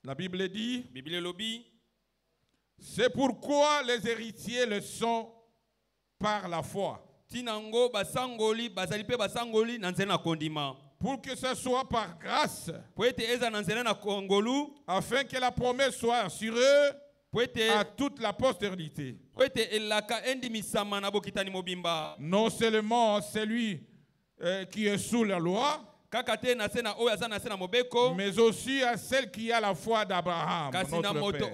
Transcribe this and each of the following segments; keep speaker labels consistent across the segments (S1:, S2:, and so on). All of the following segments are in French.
S1: La Bible dit, c'est pourquoi les héritiers le sont par la foi. Pour que ce soit par grâce, afin que la promesse soit assurée à toute la postérité. Non seulement celui qui est sous la loi, mais aussi à celle qui a la foi d'Abraham, notre père.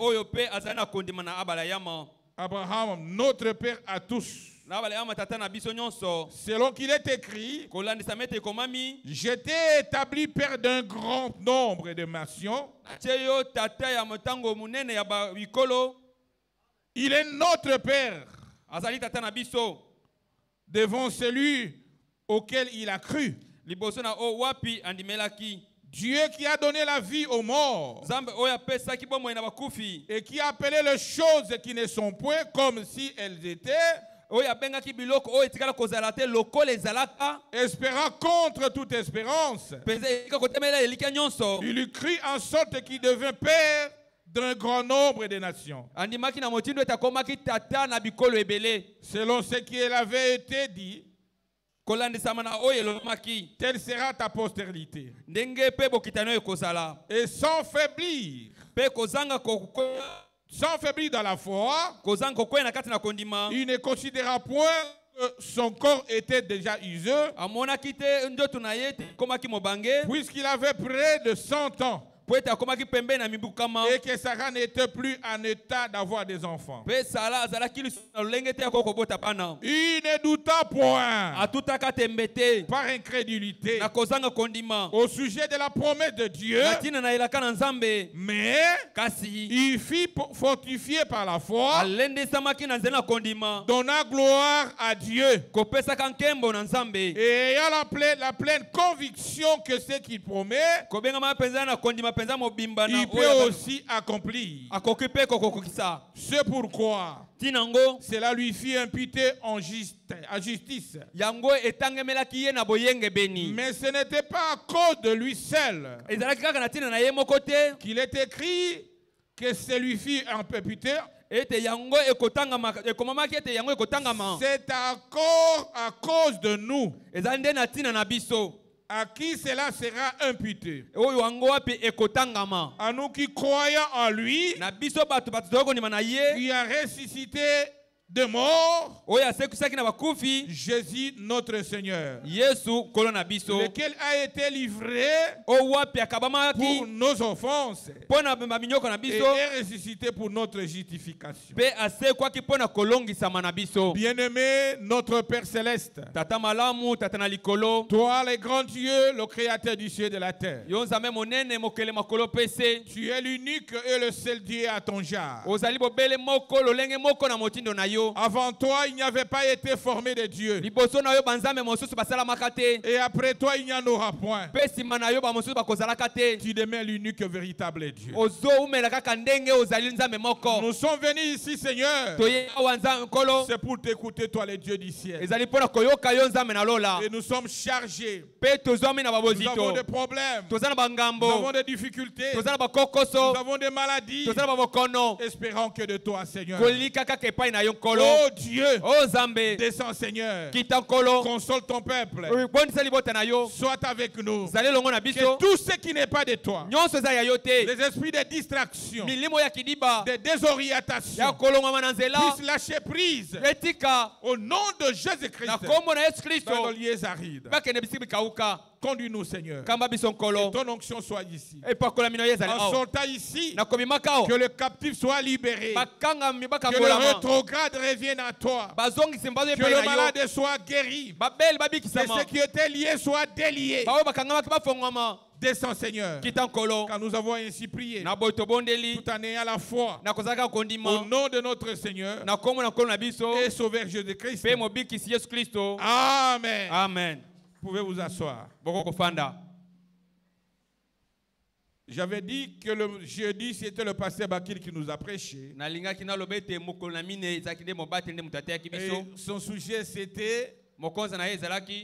S1: Abraham, notre père à tous. Selon qu'il est écrit, j'étais établi père d'un grand nombre de nations. Il est notre père devant celui auquel il a cru. Dieu qui a donné la vie aux morts et qui a appelé les choses qui ne sont point comme si elles étaient, espérant contre toute espérance. Il eut cru en sorte qu'il devint père d'un grand nombre de nations. Selon ce qui avait été dit, telle sera ta postérité. Et sans faiblir dans la foi, il ne considéra point que son corps était déjà usé, puisqu'il avait près de 100 ans. Et que Sarah n'était plus en état d'avoir des enfants. Il ne douta point par incrédulité au sujet de la promesse de Dieu, mais il fut fortifié par la foi, donna gloire à Dieu, et ayant la pleine conviction que ce qu'il promet, il peut aussi accomplir. C'est pourquoi cela lui fit imputer en justice. Mais ce n'était pas à cause de lui seul qu'il est écrit que celui fut imputé. C'est encore à cause de nous. À qui cela sera imputé? À nous qui croyons en lui, qui a ressuscité de mort, Jésus notre Seigneur, lequel a été livré pour nos offenses et est ressuscité pour notre justification. Bien-aimé, notre Père Céleste, toi le grand Dieu, le créateur du ciel et de la terre, tu es l'unique et le seul Dieu à ton genre. Avant toi, il n'y avait pas été formé de Dieu. Et après toi, il n'y en aura point. Tu demeures l'unique véritable Dieu. Nous sommes venus ici, Seigneur. C'est pour t'écouter, toi, le Dieu du ciel. Et nous sommes chargés. Nous avons des problèmes. Nous avons des difficultés. Nous avons des maladies. Espérons que de toi, Seigneur. Oh Dieu, descends Seigneur, console ton peuple, sois avec nous, que tout ce qui n'est pas de toi, les esprits de distraction, de désorientation, puissent lâcher prise au nom de Jésus-Christ. Dans nos lieux arides, conduis-nous Seigneur, que ton onction soit ici. En sortant ici, que le captif soit libéré, que le rétrograde revienne à toi, que le malade soit guéri, que ce qui était lié soit délié. Descends Seigneur, car nous avons ainsi prié tout en ayant la foi au nom de notre Seigneur et Sauveur Jésus-Christ. Amen.
S2: Amen.
S1: Vous pouvez vous asseoir. J'avais dit que le jeudi, c'était le pasteur Bakil qui nous a prêché. Et son sujet, c'était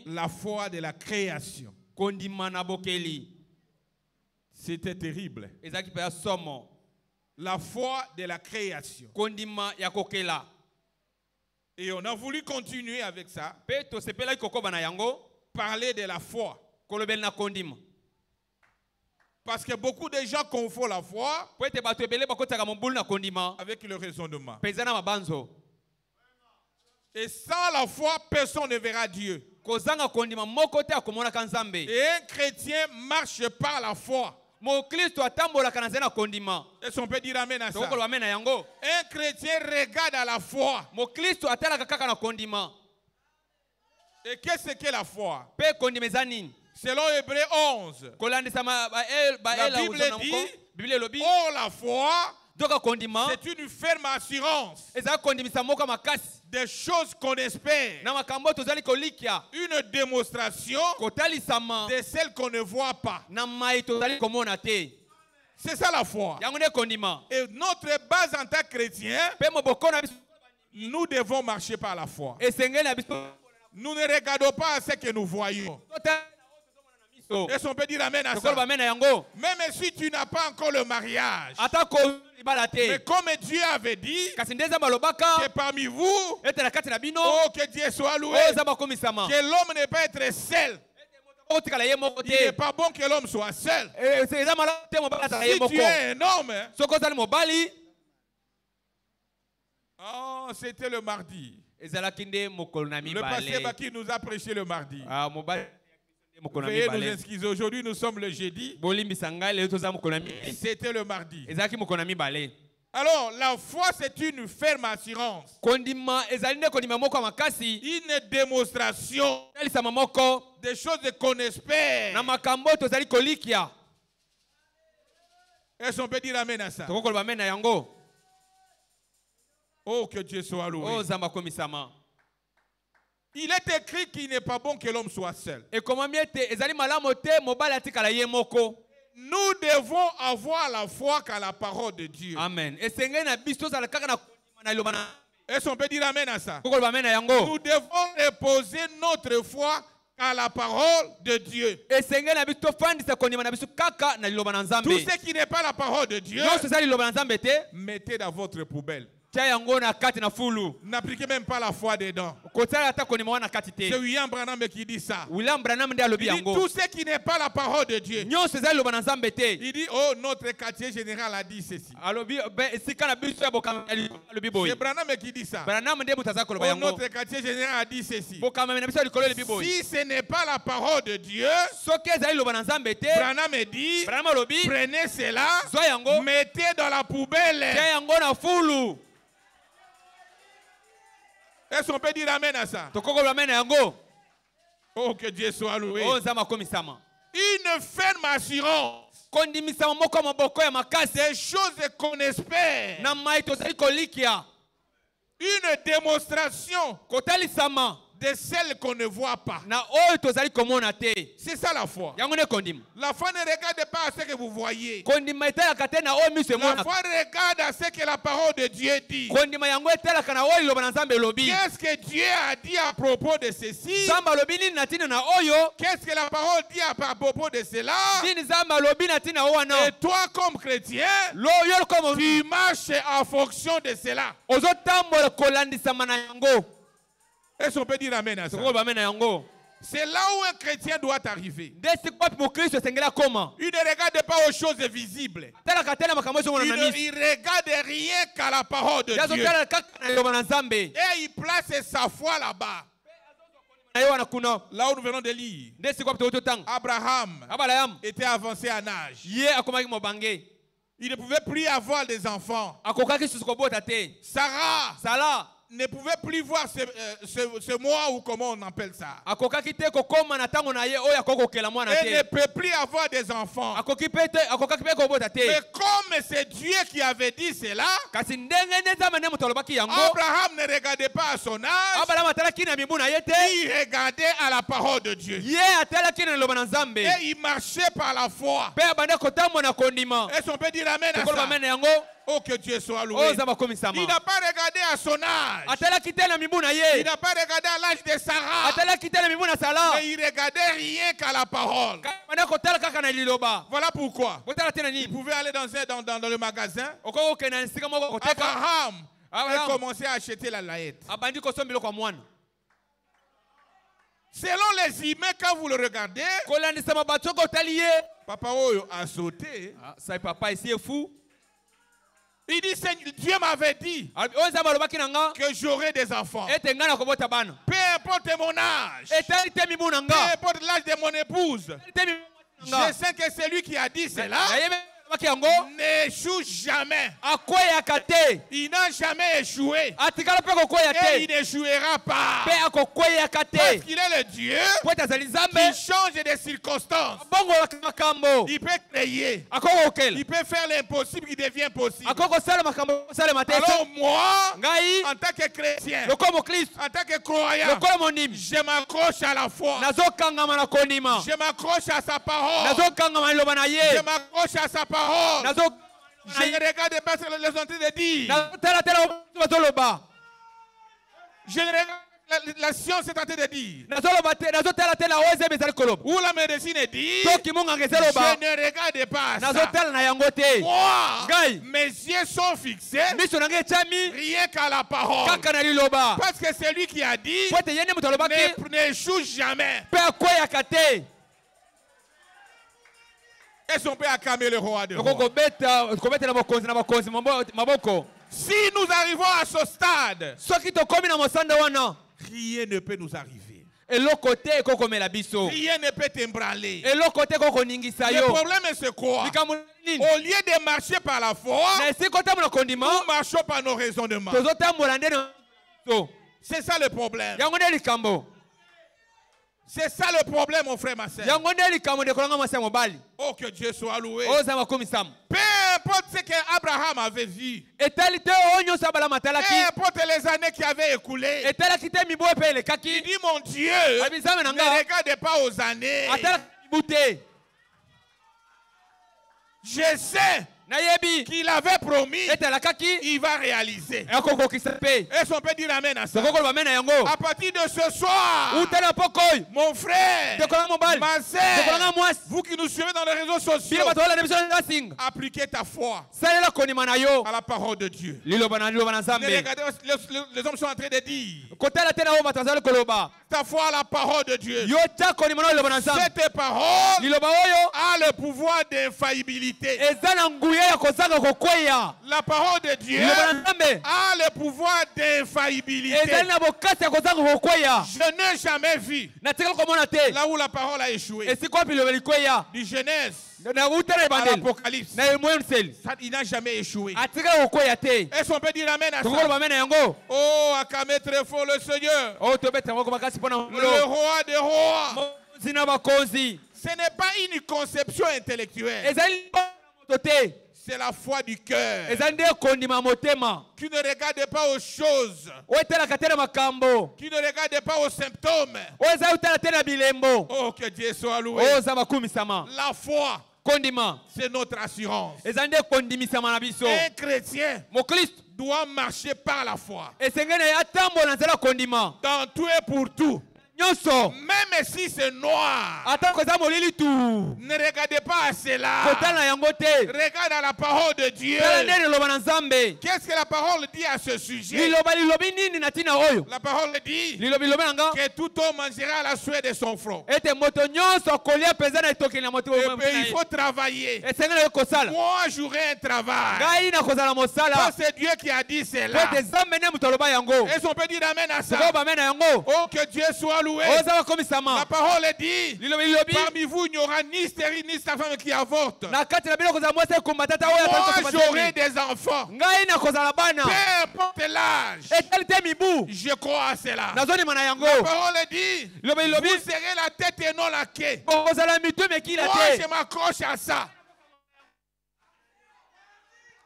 S1: la foi de la création.
S2: C'était terrible. La foi de la création. Et on a voulu continuer avec ça. Parler de la foi. Parce que beaucoup de gens confondent la foi avec le raisonnement. Et sans la foi, personne ne verra Dieu. Et un chrétien marche par la foi. Est-ce qu'on peut dire amen à ça? Un chrétien regarde à la foi. Et qu'est-ce que la foi? Selon Hébreux 11, la Bible dit, oh la foi, c'est une ferme assurance des choses qu'on espère, une démonstration de celles qu'on ne voit pas. C'est ça la foi. Et notre base en tant que chrétien, nous devons marcher par la foi. Nous ne regardons pas à ce que nous voyons. Est-ce qu'on peut dire amen à ça? Même si tu n'as pas encore le mariage, mais comme Dieu avait dit que parmi vous, oh, que Dieu soit loué, que l'homme ne peut pas être seul. Il n'est pas bon que l'homme soit seul. Si tu es un homme, oh, c'était le mardi. Le pasteur Baki nous a prêché le mardi. Veuillez nous excuser. Aujourd'hui, nous sommes le jeudi. C'était le mardi. Alors, la foi, c'est une ferme assurance. Une démonstration des choses qu'on espère. Est-ce qu'on peut dire amen à ça? Oh, que Dieu soit loué. Il est écrit qu'il n'est pas bon que l'homme soit seul. Nous devons avoir la foi qu'à la parole de Dieu. Amen. Est-ce qu'on peut dire amen à ça? Nous devons reposer notre foi à la parole de Dieu. Tout ce qui n'est pas la parole de Dieu, mettez dans votre poubelle. N'appliquez même pas la foi dedans. C'est William Branham qui dit ça. Il dit tout ce qui n'est pas la parole de Dieu. Il dit, oh, notre quartier général a dit ceci. C'est Branham qui dit ça. Oh, notre quartier général a dit ceci. Si ce n'est pas la parole de Dieu, Branham dit, prenez cela, mettez dans la poubelle. Est-ce qu'on peut dire amen à ça? Oh, que Dieu soit loué. Une ferme assurance des choses qu'on espère. Une démonstration de celles qu'on ne voit pas. C'est ça la foi. La foi ne regarde pas à ce que vous voyez. La foi regarde à ce que la parole de Dieu dit. Qu'est-ce que Dieu a dit à propos de ceci? Qu'est-ce que la parole dit à propos de cela? Et toi comme chrétien, tu marches en fonction de cela. Est-ce qu'on peut dire amen à ça? C'est là où un chrétien doit arriver. Il ne regarde pas aux choses visibles. Il ne regarde rien qu'à la parole de Dieu. Et il place sa foi là-bas. Là où nous venons de lire, Abraham était avancé en âge. Il ne pouvait plus avoir des enfants. Sarah ne pouvait plus voir ce mois, ou comment on appelle ça. Elle ne peut plus avoir des enfants. Mais comme c'est Dieu qui avait dit cela, Abraham ne regardait pas à son âge. Il regardait à la parole de Dieu. Et il marchait par la foi. Est-ce qu'on peut dire amen à ça? Oh, que Dieu soit loué. Il n'a pas regardé à son âge. Il n'a pas regardé à l'âge de Sarah. Mais il regardait rien qu'à la parole. Voilà pourquoi. Il pouvait aller dans le magasin. Abraham a commencé à acheter la laïette. Selon les humains, quand vous le regardez, Papa Oyo a sauté.
S1: Papa ici est fou.
S2: Il dit, Dieu m'avait dit que j'aurai des enfants. Peu importe mon âge, peu importe l'âge de mon épouse, je sais que c'est lui qui a dit cela. N'échoue jamais. Il n'a jamais échoué. Et il n'échouera pas. Parce qu'il est le Dieu qui change des circonstances. Il peut créer. Il peut faire l'impossible qui devient possible. Alors moi, en tant que chrétien, en tant que croyant, je m'accroche à la foi. Je m'accroche à sa parole. Je m'accroche à sa parole. Je ne regarde pas ce que les ont de dire. Je ne regarde la science est en train de dire. Ou la médecine dit. Je ne regarde pas ça. Moi, mes yeux sont fixés rien qu'à la parole. Parce que c'est lui qui a dit n'échoue jamais. Est-ce qu'on peut acclamer le roi de rois? Si nous arrivons à ce stade, rien ne peut nous arriver. Rien ne peut t'embraler. Le problème est quoi? Au lieu de marcher par la foi, nous marchons par nos raisonnements. C'est ça le problème. C'est ça le problème, mon frère, ma soeur. Oh, que Dieu soit loué. Peu importe ce qu'Abraham avait vu. Peu importe les années qui avaient écoulé. Il dit, mon Dieu, ne regarde pas aux années. Je sais qu'il avait promis, il va réaliser. Est-ce qu'on peut dire amen à ça? À partir de ce soir, mon frère, ma soeur, vous qui nous suivez dans les réseaux sociaux, appliquez ta foi à la parole de Dieu. Les hommes sont en train de dire ta foi à la parole de Dieu. Cette parole a le pouvoir d'infaillibilité. La parole de Dieu a le pouvoir d'infaillibilité. Je n'ai jamais vu là où la parole a échoué. Du Genèse à l'Apocalypse, il n'a jamais échoué. Est-ce qu'on peut dire amen à ça? Oh, acclamez très fort le Seigneur, le roi des rois. Ce n'est pas une conception intellectuelle. C'est la foi du cœur. Qui ne regarde pas aux choses. Qui ne regarde pas aux symptômes. Oh, que Dieu soit loué. La foi, c'est notre assurance. Un chrétien doit marcher par la foi. Dans tout et pour tout. Même si c'est noir, ne regardez pas à cela. Regarde à la parole de Dieu. Qu'est-ce que la parole dit à ce sujet? La parole dit que tout homme mangera à la sueur de son front. Et il faut travailler. Moi, j'aurai un travail. C'est Dieu qui a dit cela. Est-ce qu'on peut dire amen à ça? Oh, que Dieu soit loué. La parole dit, parmi vous, il n'y aura ni stérile ni sa femme qui avorte. Moi, j'aurai des enfants. Peu importe l'âge, je crois à cela. La parole dit, vous serez la tête et non la queue. Moi, je m'accroche à ça.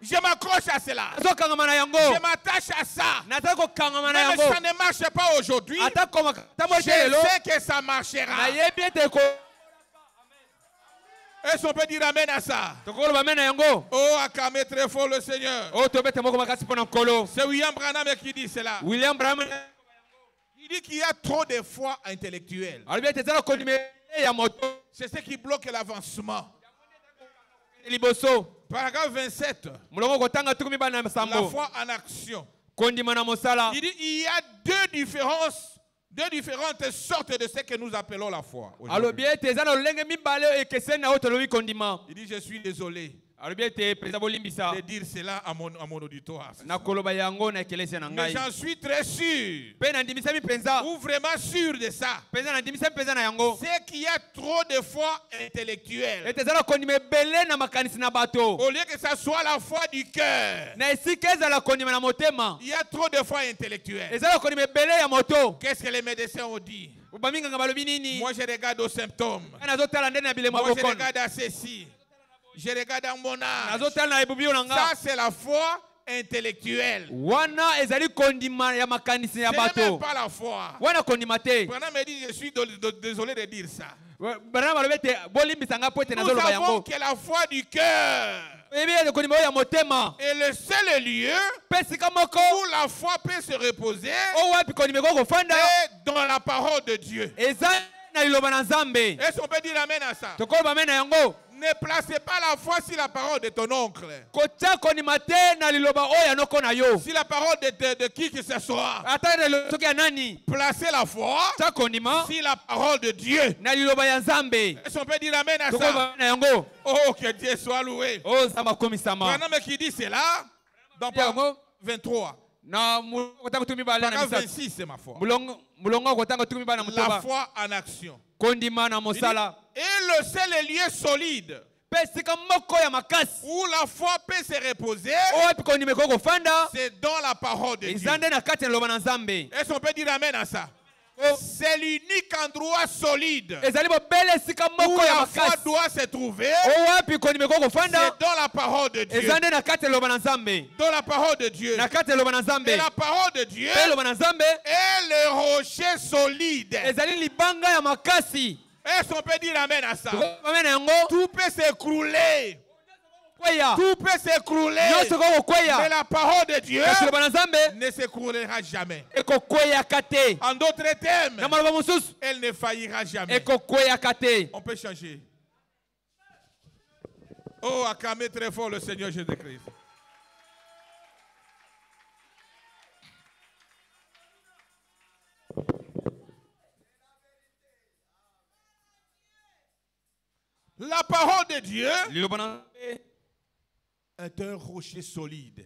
S2: Je m'accroche à cela. Je m'attache à ça. Même si ça ne marche pas aujourd'hui, je sais que ça marchera. Est-ce qu'on peut dire amen à ça? Oh, acclamez très fort le Seigneur. C'est William Branham qui dit cela. Il dit qu'il y a trop de foi intellectuelle. C'est ce qui bloque l'avancement. Paragraphe 27. La foi en action. Il dit il y a deux différentes sortes de ce que nous appelons la foi. Il dit je suis désolé de dire cela à mon auditoire. Mais j'en suis très sûr. Ou vraiment sûr de ça. C'est qu'il y a trop de foi intellectuelle. Au lieu que ça soit la foi du cœur. Il y a trop de foi intellectuelle. Qu'est-ce que les médecins ont dit? Moi je regarde aux symptômes. Moi je regarde à ceci. Je regarde en mon âge. Ça, c'est la foi intellectuelle. Ce n'est même pas la foi. Branham me dit, je suis désolé de dire ça. Nous savons que la foi du cœur est le seul lieu où la foi peut se reposer est dans la parole de Dieu. Est-ce qu'on peut dire amen à ça? Ne placez pas la foi sur la parole de ton oncle. Si la parole de qui que ce soit. Placez la foi sur la parole de Dieu. Est-ce qu'on peut dire amen à ça? Oh, que Dieu soit loué. Maintenant, qui dit cela dans paragraphe 23. Paragraphe 26, c'est ma foi. La foi en action. Et le seul lieu solide où la foi peut se reposer, c'est dans la parole de Dieu. Est-ce qu'on peut dire amen à ça? C'est l'unique endroit solide où la foi doit se trouver. C'est dans la parole de Dieu. Dans la parole de Dieu. Et la parole de Dieu est le rocher solide. Est-ce qu'on peut dire amen à ça? Tout peut s'écrouler. Tout peut s'écrouler. Mais la parole de Dieu ne s'écroulera jamais. En d'autres termes, elle ne faillira jamais. On peut changer. Oh, acclamez très fort le Seigneur Jésus-Christ. La parole de Dieu est un rocher solide.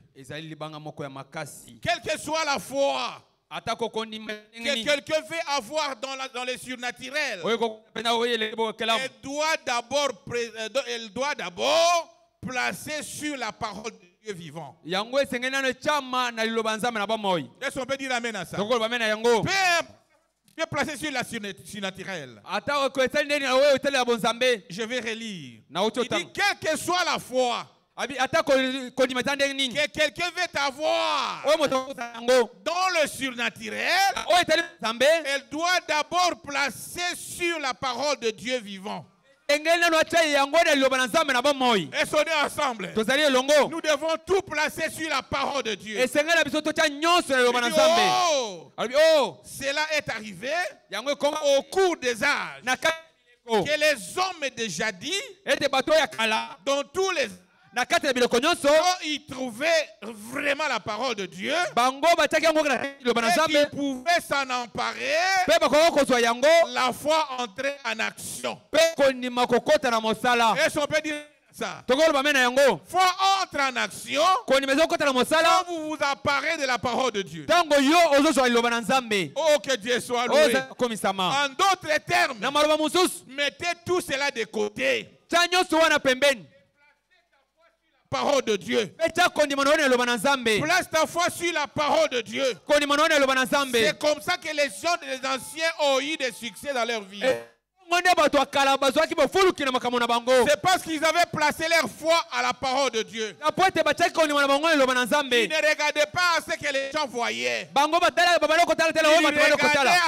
S2: Quelle que soit la foi que quelqu'un veut avoir dans le surnaturel, elle doit d'abord placer sur la parole de Dieu vivant. Est-ce qu'on peut dire amen à ça? Bien placé sur la surnaturelle. Je vais relire. Il dit, quelle que soit la foi que quelqu'un veut avoir dans le surnaturel, elle doit d'abord placer sur la parole de Dieu vivant. Est-ce qu'on est ensemble? Nous devons tout placer sur la parole de Dieu. Cela est arrivé au cours des âges que les hommes de jadis, dans tous les quand ils trouvaient vraiment la parole de Dieu, ils pouvaient s'en emparer, la foi entrait en action. Est-ce qu'on peut dire ça? Foi entre en action quand vous vous emparez de la parole de Dieu. Oh, que Dieu soit loué. En d'autres termes, mettez tout cela de côté. Parole de Dieu. Place ta foi sur la parole de Dieu. C'est comme ça que les gens des anciens ont eu des succès dans leur vie. C'est parce qu'ils avaient placé leur foi à la parole de Dieu. Ils ne regardaient pas à ce que les gens voyaient. Ils regardaient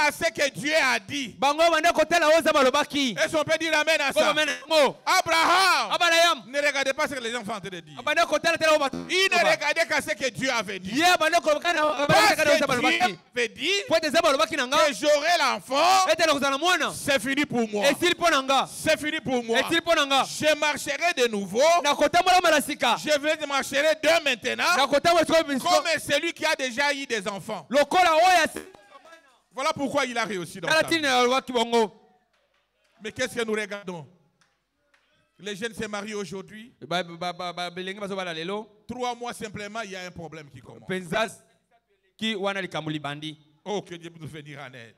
S2: à ce que Dieu a dit. Est-ce qu'on peut dire amen à ça? Abraham ne regardait pas ce que les gens sont en train de dire. Il ne regardait qu'à ce que Dieu avait dit. Parce que Dieu avait dit que j'aurai l'enfant, c'est fini pour moi. C'est fini pour moi. Je marcherai de nouveau. Je marcherai de maintenant comme celui qui a déjà eu des enfants. Voilà pourquoi il a réussi dans sa vie. Mais qu'est-ce que nous regardons? Les jeunes se marient aujourd'hui. 3 mois simplement, il y a un problème qui commence. Oh, que Dieu nous bénisse en aide.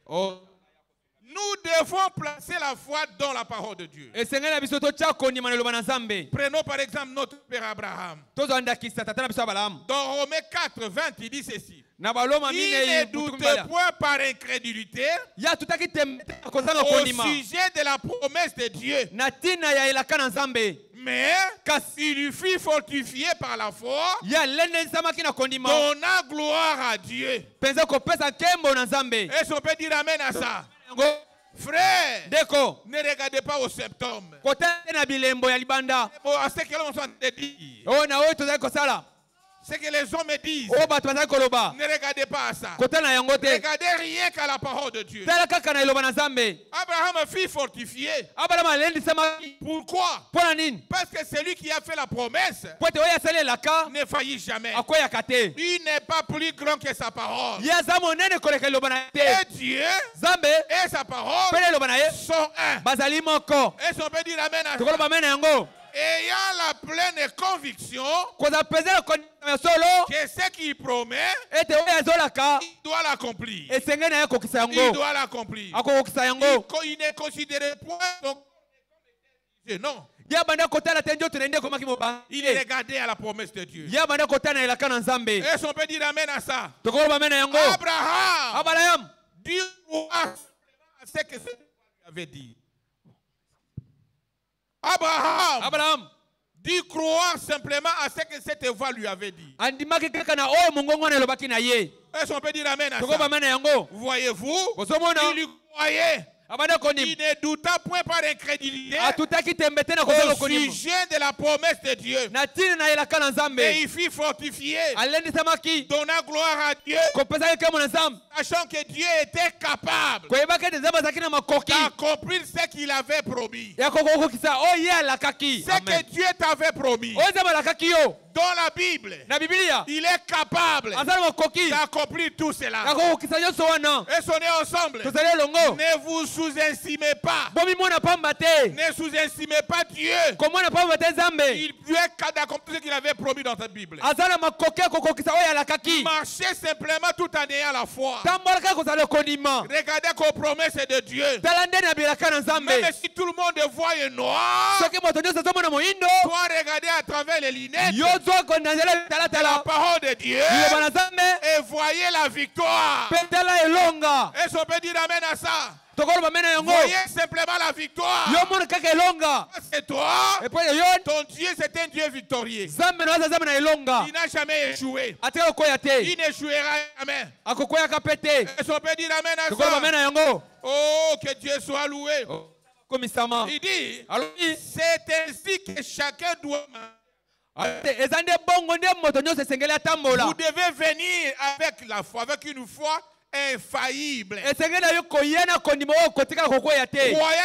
S2: Nous devons placer la foi dans la parole de Dieu. Prenons par exemple notre père Abraham. Dans Romains 4, 20, il dit ceci. Il ne doute point par incrédulité au sujet de la promesse de Dieu. Mais il lui fut fortifié par la foi, donnant gloire à Dieu. Est-ce qu'on peut dire amen à ça? Frère, ne regardez pas au septembre. À ce que l'on s'en dit. Ce que les hommes disent. Ne regardez pas à ça. Regardez rien qu'à la parole de Dieu. Abraham fut fortifié. Pourquoi? Parce que celui qui a fait la promesse ne faillit jamais. Il n'est pas plus grand que sa parole. Et Dieu et sa parole sont un. Est-ce qu'on peut dire amen à ça? Ayant la pleine conviction que ce qu'il promet, il doit l'accomplir. Il doit l'accomplir. Il ne considérait point donc, non. Il est regardé à la promesse de Dieu. Est-ce qu'on peut dire amen à ça? Abraham dit à ce que Dieu avait dit. Abraham dit croire simplement à ce que cette voix lui avait dit. Est-ce qu'on peut dire amen à ça? Voyez-vous, il lui croyait. Il ne douta point par incrédulité au sujet de la promesse de Dieu. Et il fut fortifié, donnant gloire à Dieu, sachant que Dieu était capable d'accomplir ce qu'il avait promis. Ce que Dieu t'avait promis dans la Bible, il est capable d'accomplir tout cela. Et sonnez ensemble. Ne vous sous-estimez pas. Ne sous-estimez pas Dieu. Il est capable d'accomplir ce qu'il avait promis dans cette Bible. Marchez simplement tout en ayant la foi. Regardez qu'aux promesses de Dieu. Même si tout le monde voit noir, toi regardez à travers les lunettes de la parole de Dieu et voyez la victoire. Est-ce qu'on peut dire amen à ça? Voyez simplement la victoire. C'est toi. Ton Dieu, c'est un Dieu victorieux. Il n'a jamais échoué. Il n'échouera jamais. Est-ce qu'on peut dire amen à ça? Oh, que Dieu soit loué. Il dit, c'est ainsi que chacun doit. Vous devez venir avec la foi, avec une foi infaillible. Croyant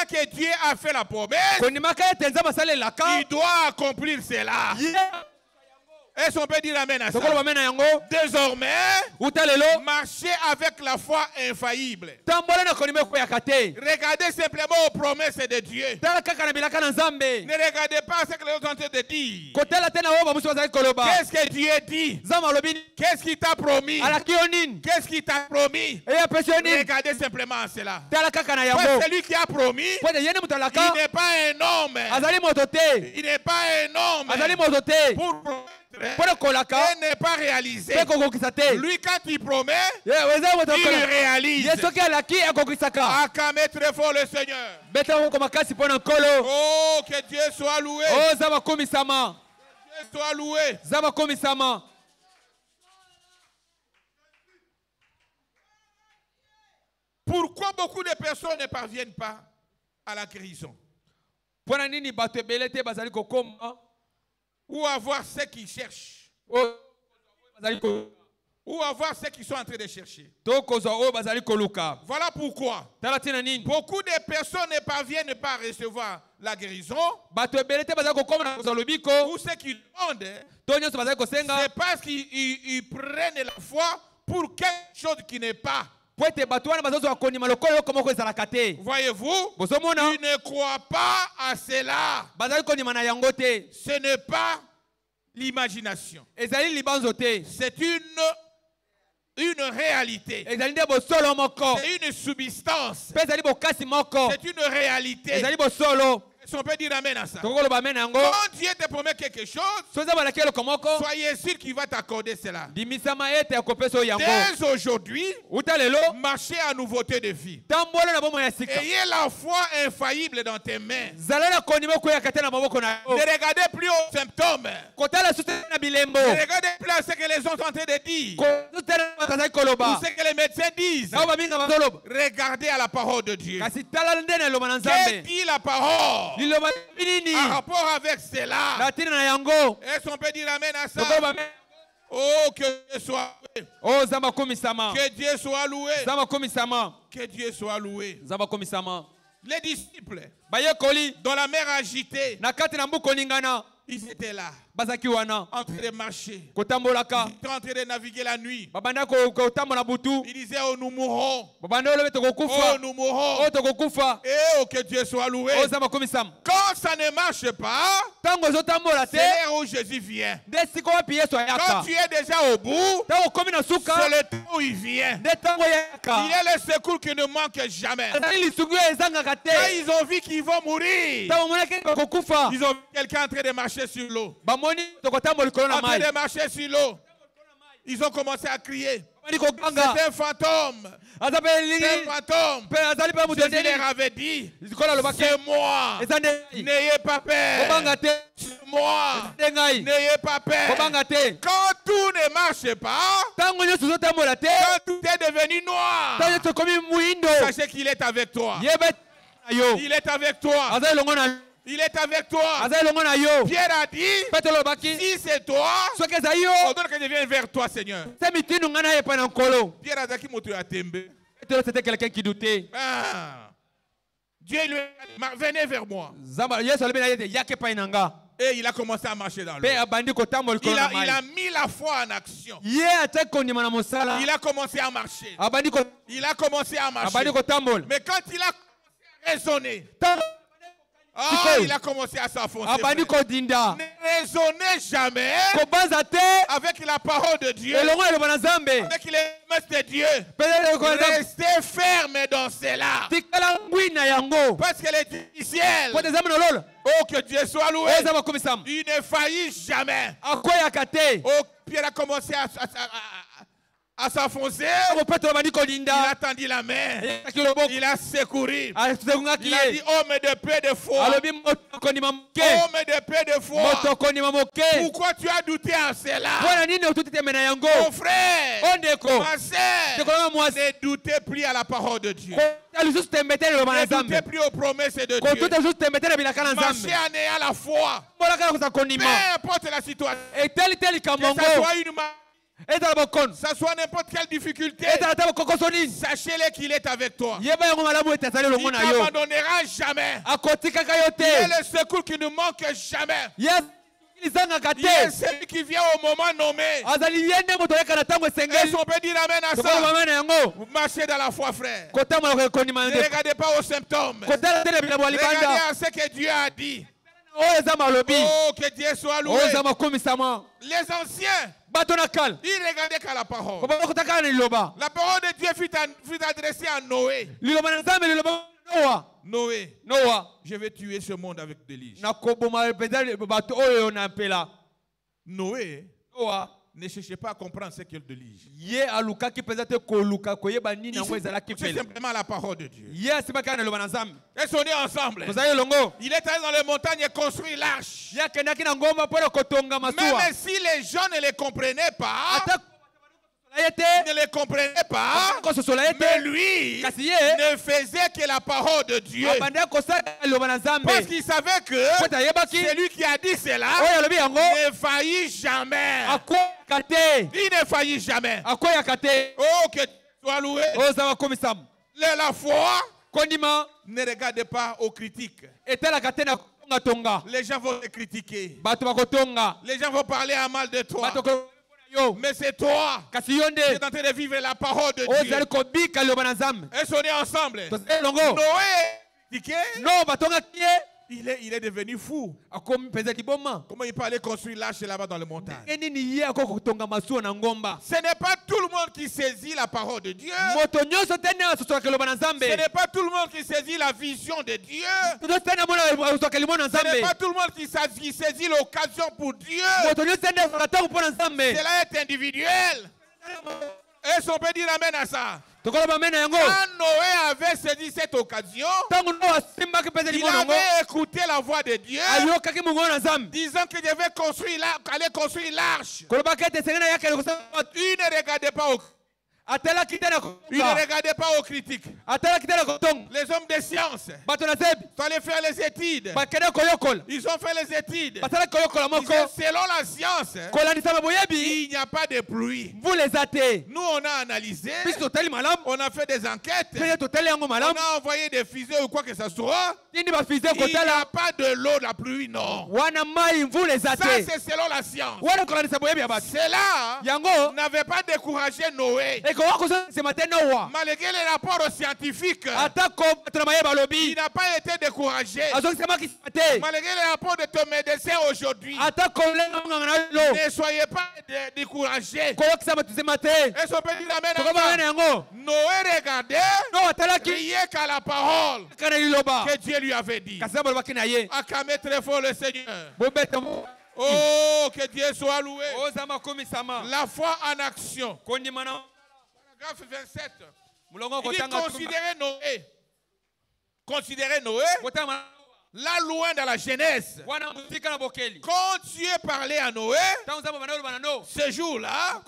S2: que Dieu a fait la promesse, il doit accomplir cela. Est-ce qu'on peut dire amen à ça? Désormais, marchez avec la foi infaillible. Regardez simplement aux promesses de Dieu. Ne regardez pas ce que les autres sont en train de dire. Qu'est-ce que Dieu dit? Qu'est-ce qu'il t'a promis? Qu'est-ce qu'il t'a promis? Regardez simplement à cela. Celui qui a promis, il n'est pas un homme. Il n'est pas un homme pour promettre. et n'est pas réalisé. Lui, quand il promet, il réalise. Acclamez très fort le Seigneur. Oh, que Dieu soit loué. Que Dieu soit loué. Pourquoi beaucoup de personnes ne parviennent pas à la guérison? Ou avoir ce qu'ils cherchent. Ou avoir ce qu'ils sont en train de chercher. Voilà pourquoi beaucoup de personnes ne parviennent pas à recevoir la guérison. Ou ce qu'ils demandent, c'est parce qu'ils prennent la foi pour quelque chose qui n'est pas. Voyez-vous, ils ne croient pas à cela. Ce n'est pas l'imagination. C'est une réalité. C'est une substance. C'est une réalité. Si on peut dire amen à ça. Quand Dieu te promet quelque chose, soyez sûr qu'il va t'accorder cela. Dès aujourd'hui, marchez à nouveauté de vie. Ayez la foi infaillible dans tes mains. Ne regardez plus aux symptômes. Ne regardez plus à ce que les gens sont en train de dire. Ou ce que les médecins disent. Regardez à la parole de Dieu. Que dit la parole? En rapport avec cela, est-ce qu'on peut dire amen à ça? Oh, que Dieu soit loué. Que Dieu soit loué. Que Dieu soit loué. Les disciples, dans la mer agitée, ils étaient là, en train de marcher, ils étaient en train de naviguer la nuit. Ils disaient, oh nous mourrons, oh nous mourrons, oh que Dieu soit loué. Quand ça ne marche pas, c'est l'heure où Jésus vient. Quand tu es déjà au bout, c'est le temps où il vient. Il est le secours qui ne manque jamais. Quand ils ont vu qu'ils vont mourir, ils ont vu quelqu'un en train de marcher sur l'eau. En train de marcher sur l'eau. Ils ont commencé à crier. C'est un fantôme. C'est un fantôme. Jésus leur avait dit, c'est moi. N'ayez pas peur. C'est moi. N'ayez pas peur. Quand tout ne marche pas, quand tout est devenu noir, sachez qu'il est avec toi. Il est avec toi. Il est avec toi. Pierre a dit, si c'est toi, ordonne que je vienne vers toi, Seigneur. Pierre a dit,
S1: c'était quelqu'un qui doutait.
S2: Dieu lui a dit, venez vers moi. Et il a commencé à marcher dans l'eau. Il a mis la foi en action. Il a commencé à marcher. Il a commencé à marcher. Mais quand il a raisonné, il a commencé à s'enfoncer. Ne raisonnez jamais avec la parole de Dieu, avec les promesses de Dieu. Restez ferme dans cela. Parce qu'elle est difficile. Oh, que Dieu soit loué. Il ne faillit jamais. Oh, Pierre a commencé à s'enfoncer. Il a tendu la main. Il a secouru. Il a dit, homme de peu de foi. Homme de peu de foi. Pourquoi tu as douté en cela? Mon frère, ma soeur, ne doutez plus à la parole de Dieu. Ne doutez plus aux promesses de Dieu. Marchez en ayant la foi. Peu importe la situation. Que ça soit une ça soit n'importe quelle difficulté, sachez-le qu'il est avec toi. Il ne t'abandonnera jamais. Il est le secours qui ne manque jamais. Il est celui qui vient au moment nommé. Est-ce qu'on peut dire amen à ça? Vous marchez dans la foi, frère. Ne regardez pas aux symptômes. Regardez à ce que Dieu a dit. Oh, que Dieu soit loué. Les anciens, ils regardaient qu'à la parole. La parole de Dieu fut adressée à Noé. Noé, je vais tuer ce monde avec déluge. Noé ne cherchez pas à comprendre ce qu'il dit. C'est simplement la parole de Dieu. Ils sont nés ensemble. Il est allé dans les montagnes et construit l'arche. Même si les gens ne les comprenaient pas, ne les comprenait pas, mais lui ne faisait que la parole de Dieu. Parce qu'il savait que celui qui a dit cela ne faillit jamais. Il ne faillit jamais. Oh, que tu sois loué. La foi, ne regardez pas aux critiques. Les gens vont te critiquer. Les gens vont parler à mal de toi. Mais c'est toi qui es en train de vivre la parole de Dieu. Ils sont nés ensemble. Noé, il est devenu fou. Comment il peut aller construire l'arche là-bas dans les montagnes? Ce n'est pas tout le monde qui saisit la parole de Dieu. Ce n'est pas tout le monde qui saisit la vision de Dieu. Ce n'est pas tout le monde qui saisit l'occasion pour Dieu. Cela est individuel. Est-ce qu'on peut dire amen à ça? Quand Noé avait saisi cette occasion, il avait écouté la voix de Dieu, disant qu'il devait aller construire l'arche. Il ne regardait pas aux critiques. Les hommes de science sont allés faire les études. Ils ont fait les études. Selon la science, il n'y a pas de pluie. Nous, on a analysé. On a fait des enquêtes. On a envoyé des fusées ou quoi que ce soit. Il n'y a pas de l'eau, la pluie, non. Ça, c'est selon la science. Cela n'avait pas découragé Noé. Malgré les rapports scientifiques, il n'a pas été découragé. Malgré les rapports de ton médecin aujourd'hui, ne soyez pas découragés. Est-ce qu'on peut dire amen? Noé regardait, rien qu'à la parole que Dieu lui avait dit. Acclamez très fort le Seigneur. Oh, que Dieu soit loué. La foi en action. Paragraphe 27. Il dit considérez Noé là loin dans la Genèse. Quand Dieu parlait à Noé, ce jour-là,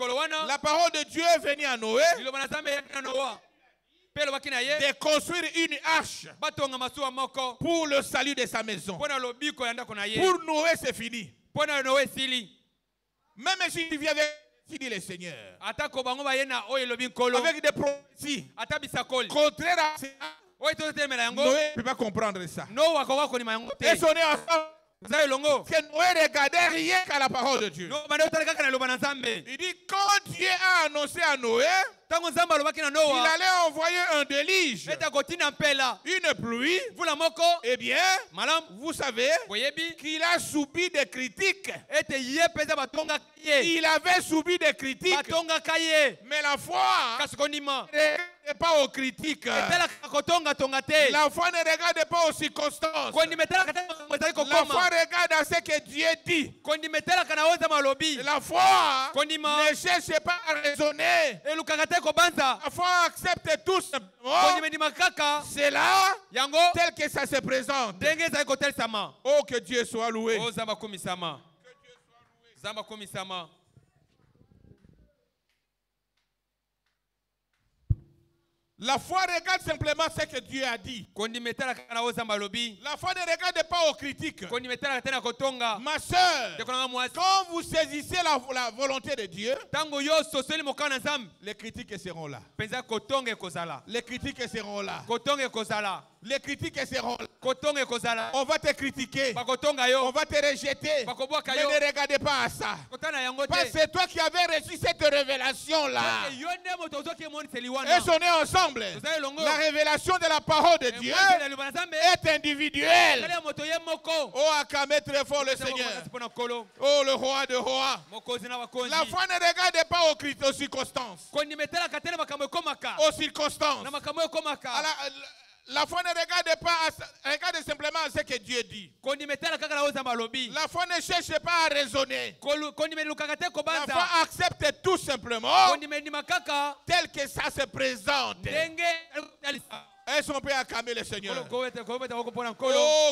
S2: la parole de Dieu est venue à Noé de construire une arche pour le salut de sa maison. Pour Noé, c'est fini. Même si tu viens avec, dit le Seigneur, avec des prophéties contraires à ça, Noé ne peut pas comprendre ça. Et son ensemble, que Noé regardait rien qu'à la parole de Dieu. Il dit, quand Dieu a annoncé à Noé qu'il allait envoyer un déluge, une pluie, eh bien, vous savez qu'il a subi des critiques. Il avait subi des critiques, mais la foi n'est pas aux critiques. La foi ne regarde pas aux circonstances. La foi regarde à ce que Dieu dit. La foi ne cherche pas à raisonner. La foi accepte tout simplement cela tel que ça se présente. Oh, que Dieu soit loué. La foi regarde simplement ce que Dieu a dit. La foi ne regarde pas aux critiques. Ma soeur, quand vous saisissez la volonté de Dieu, les critiques seront là. Les critiques seront là. Les critiques seront là. On va te critiquer. On va te rejeter. Mais ne regardez pas à ça. Parce que c'est toi qui avais reçu cette révélation-là. Et on est ensemble. La révélation de la parole de Dieu est individuelle. Oh, acclamez très fort le Seigneur. Oh, le roi de rois. La foi ne regarde pas aux circonstances. Aux circonstances. La foi ne regarde simplement ce que Dieu dit. La foi ne cherche pas à raisonner. La foi accepte tout simplement tel que ça se présente. Est-ce qu'on peut acclamer le Seigneur? Oh,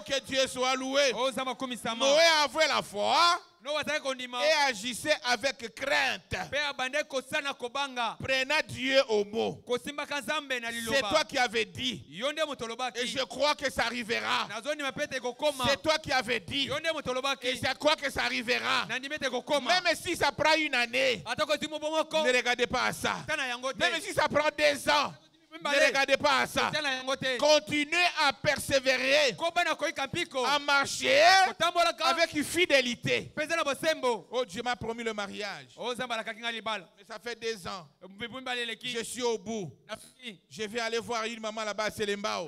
S2: que Dieu soit loué. Noé avait la foi et agissait avec crainte, prenant Dieu au mot. C'est toi qui avais dit, et je crois que ça arrivera. C'est toi qui avais dit, et je crois que ça arrivera. Même si ça prend une année, ne regardez pas à ça. Même si ça prend 2 ans, ne regardez pas à ça. Continuez à persévérer, à marcher avec fidélité. Oh, Dieu m'a promis le mariage. Mais ça fait 2 ans. Je suis au bout. Je vais aller voir une maman là-bas à Selembao.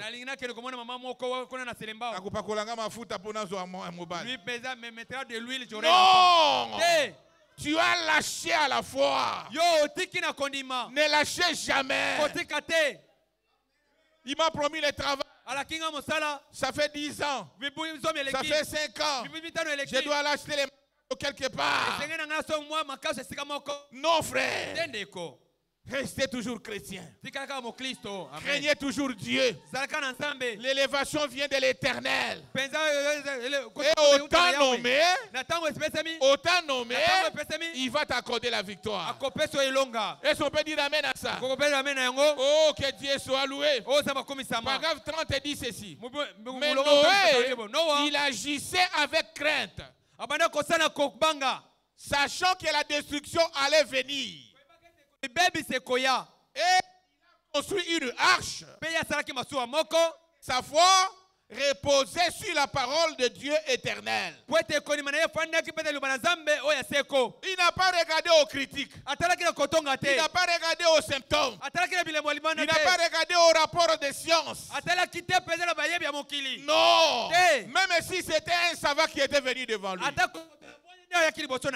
S2: Non! Tu as lâché à la fois. Ne lâchez jamais. Il m'a promis le travail. Ça fait 10 ans. Ça fait 5 ans. Je dois l'acheter les quelque part. Non, frère. Restez toujours chrétien. Craignez toujours Dieu. L'élévation vient de l'Éternel. Et autant nommé, il va t'accorder la victoire. Est-ce qu'on peut dire amen à ça? Oh, que Dieu soit loué. Paragraphe 30 dit ceci. Mais Noé, il agissait avec crainte, sachant que la destruction allait venir. Et il a construit une arche. Sa foi reposait sur la parole de Dieu éternel. Il n'a pas regardé aux critiques. Il n'a pas regardé aux symptômes. Il n'a pas regardé aux rapports de science. Non. Même si c'était un savant qui était venu devant lui.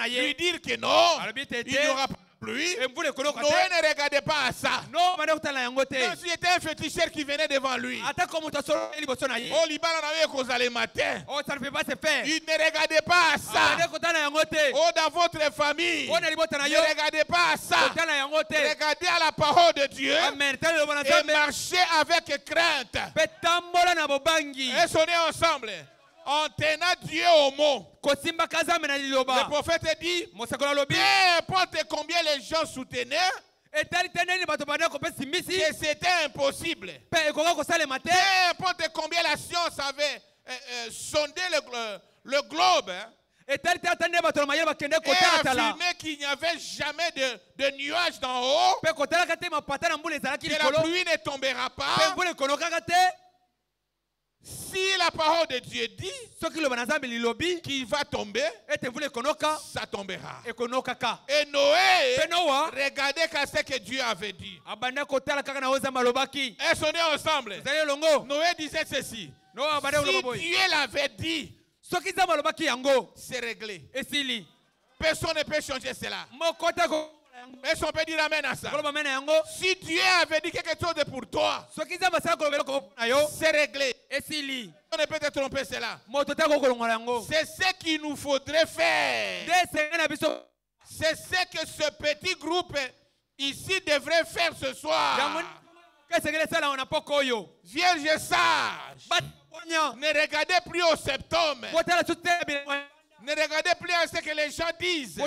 S2: Lui dire que non, il n'y aura pas pluie. Noé ne regardait pas à ça. Même s'il était un féticheur qui venait devant lui. Au Liban, on avait le matin. Il ne regardait pas à ça. Oh, dans votre famille, ne regardez pas à ça. Regardez à la parole de Dieu et marchez avec crainte. Et sonnez ensemble. En tenant Dieu au mot. Le prophète dit, peu importe combien les gens soutenaient que c'était impossible. Peu importe combien la science avait sondé le globe, et affirmé qu'il n'y avait jamais de nuages d'en haut, que la pluie ne tombera pas. Si la parole de Dieu dit qu'il va tomber, ça tombera. Et Noé regardait qu'à ce que Dieu avait dit. Et sonnez ensemble. Noé disait ceci. Si Dieu l'avait dit, c'est réglé. Personne ne peut changer cela. Est-ce qu'on peut dire amen à ça? Si Dieu avait dit quelque chose pour toi, c'est réglé. On ne peut te tromper cela. C'est ce qu'il nous faudrait faire. C'est ce que ce petit groupe ici devrait faire ce soir. Vierge sage, ne regardez plus au septembre. Ne regardez plus à ce que les gens disent.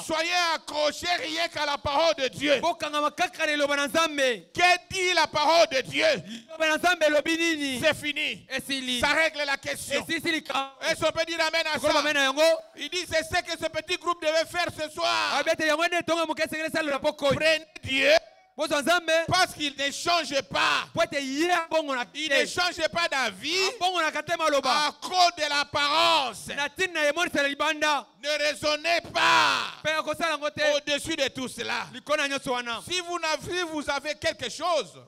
S2: Soyez accrochés rien qu'à la parole de Dieu. Que dit la parole de Dieu? C'est fini. Ça règle la question. Est-ce qu'on peut dire amen à ça? Il dit c'est ce que ce petit groupe devait faire ce soir. Prenez Dieu. Parce qu'il ne change pas. Il ne change pas d'avis à cause de l'apparence. Ne raisonnez pas au-dessus de tout cela. Si vous avez quelque chose,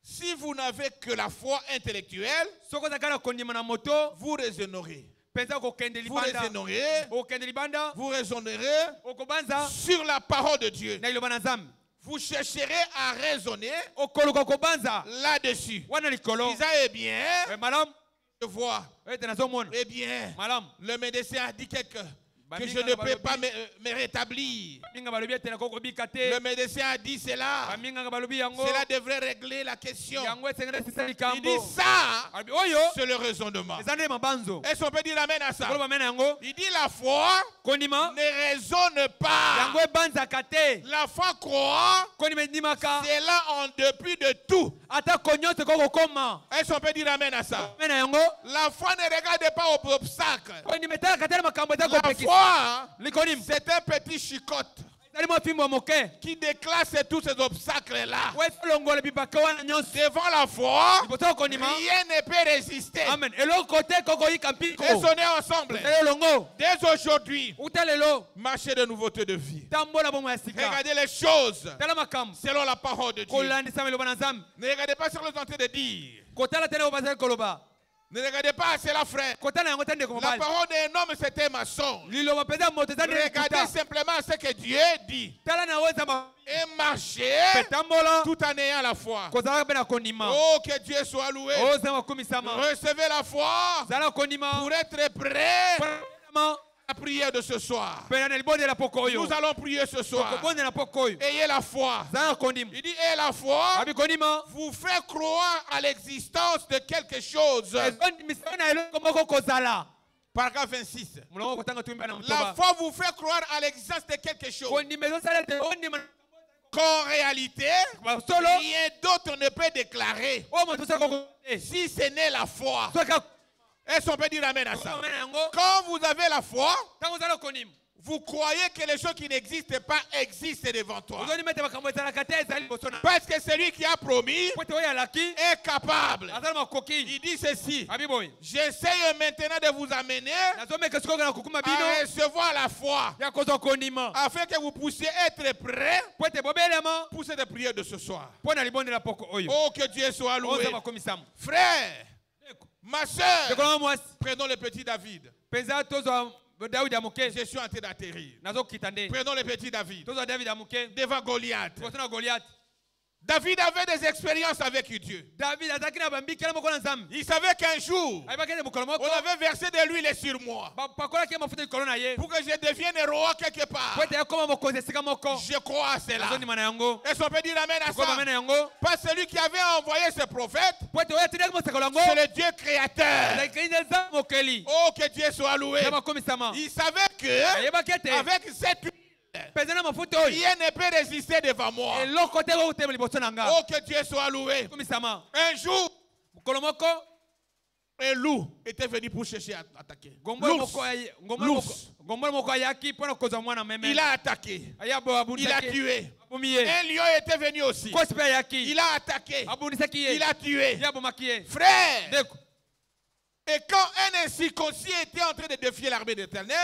S2: si vous n'avez que la foi intellectuelle, vous raisonnerez. Vous raisonnerez sur la parole de Dieu. vous chercherez à raisonner là-dessus. Isa, eh bien, je vois. Eh bien, le médecin a dit que je ne peux pas me rétablir. Le médecin a dit cela. Cela devrait régler la question. Il dit ça, c'est le raisonnement. Est-ce qu'on peut dire amen à ça? Il dit la foi ne raisonne pas. La foi croit. C'est là en dépit de tout. Est-ce qu'on peut dire amen à ça? La foi ne regarde pas aux obstacles. La foi, c'est un petit chicotte qui déclasse tous ces obstacles-là. Devant la foi, rien ne peut résister. Raisonnez ensemble. Dès aujourd'hui, marchez de nouveauté de vie. Regardez les choses selon la parole de Dieu. Ne regardez pas ce que vous êtes en train de dire. Ne regardez pas cela, frère. La parole d'un homme, c'était ma songe. Regardez simplement ce que Dieu dit. Et marchez tout en ayant la foi. Oh, que Dieu soit loué. Recevez la foi pour être prêt la prière de ce soir. Nous allons prier ce soir. Ayez la foi. Il dit, ayez la foi vous fait croire à l'existence de quelque chose. Paragraphe 26. La foi vous fait croire à l'existence de quelque chose qu'en réalité, rien d'autre ne peut déclarer si ce n'est la foi. Est-ce qu'on peut dire amen à ça? Quand vous avez la foi, vous croyez que les choses qui n'existent pas existent devant toi. Parce que celui qui a promis est capable. Il dit ceci. J'essaye maintenant de vous amener à recevoir la foi afin que vous puissiez être prêts pour cette prière de ce soir. Oh, que Dieu soit loué. Frère, ma soeur, prenons le petit David. Je suis en train d'atterrir. Prenons le petit David devant Goliath. David avait des expériences avec Dieu. Il savait qu'un jour, on avait versé de l'huile sur moi pour que je devienne roi quelque part. Je crois à cela. Est-ce qu'on peut dire amen à ça? Pas celui qui avait envoyé ce prophète, c'est le Dieu créateur. Oh, que Dieu soit loué. Il savait que avec cette huile, rien ne peut résister devant moi. Oh, que Dieu soit loué. Un jour, un loup était venu pour chercher à attaquer. Il a attaqué. Il a tué. Un lion était venu aussi. Il a attaqué. Il a tué. Frère, et quand un incirconcis était en train de défier l'armée d'Éternel,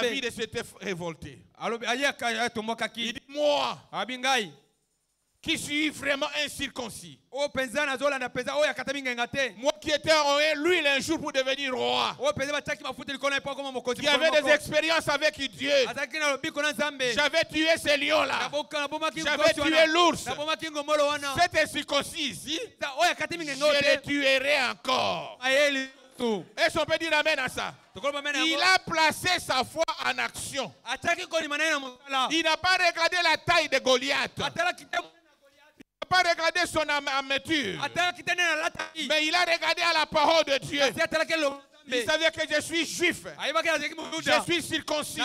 S2: David s'était révolté. Il dit, moi, qui suis vraiment incirconcis, moi qui étais envoyé l'huile un jour pour devenir roi, qui avait des expériences avec Dieu, j'avais tué ces lions-là, j'avais tué l'ours. Cet incirconcis ici, je le tuerai encore. Est-ce qu'on peut dire amen à ça? Il a placé sa foi en action. Il n'a pas regardé la taille de Goliath. Il n'a pas regardé son armature. Mais il a regardé à la parole de Dieu. Il savait que je suis juif. Je suis circoncis.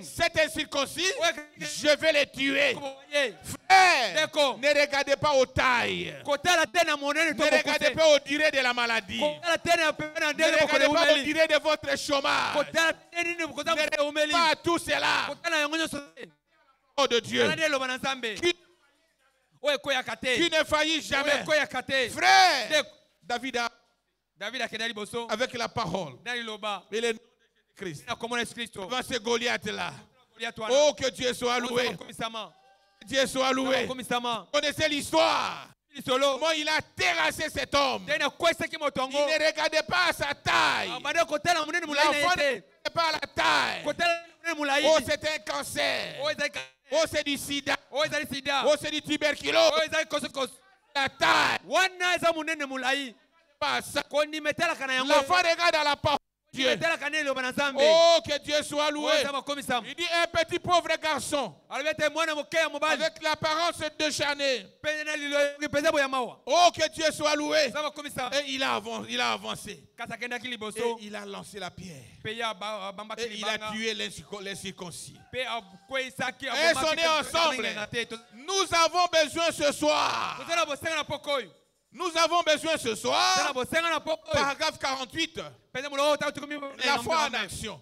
S2: Cet incirconcis, je vais le tuer. Frère, ne regardez pas aux tailles. Ne regardez pas aux durées de la maladie. Ne regardez pas aux durées de votre chômage. Ne regardez pas à tout cela. Oh de Dieu. Qui ne faillit jamais. Frère, David a avec la parole et le nom de Christ devant ce Goliath-là. Oh, que Dieu soit loué. Dieu soit loué. Vous connaissez l'histoire. Comment il a terrassé cet homme. Il ne regardait pas à sa taille. L'enfant ne regardait pas à la taille. Oh, c'est un cancer. Oh, c'est du sida. Oh, c'est du tuberculose. La taille. L'enfant regarde à la porte. Dieu. Oh, que Dieu soit loué. Il dit un petit pauvre garçon avec l'apparence décharnée. Oh, que Dieu soit loué. Et il a avancé. Et il a lancé la pierre. Et il a tué les circoncis. Et on est ensemble. Nous avons besoin ce soir. Nous avons besoin ce soir, paragraphe 48, la foi en action.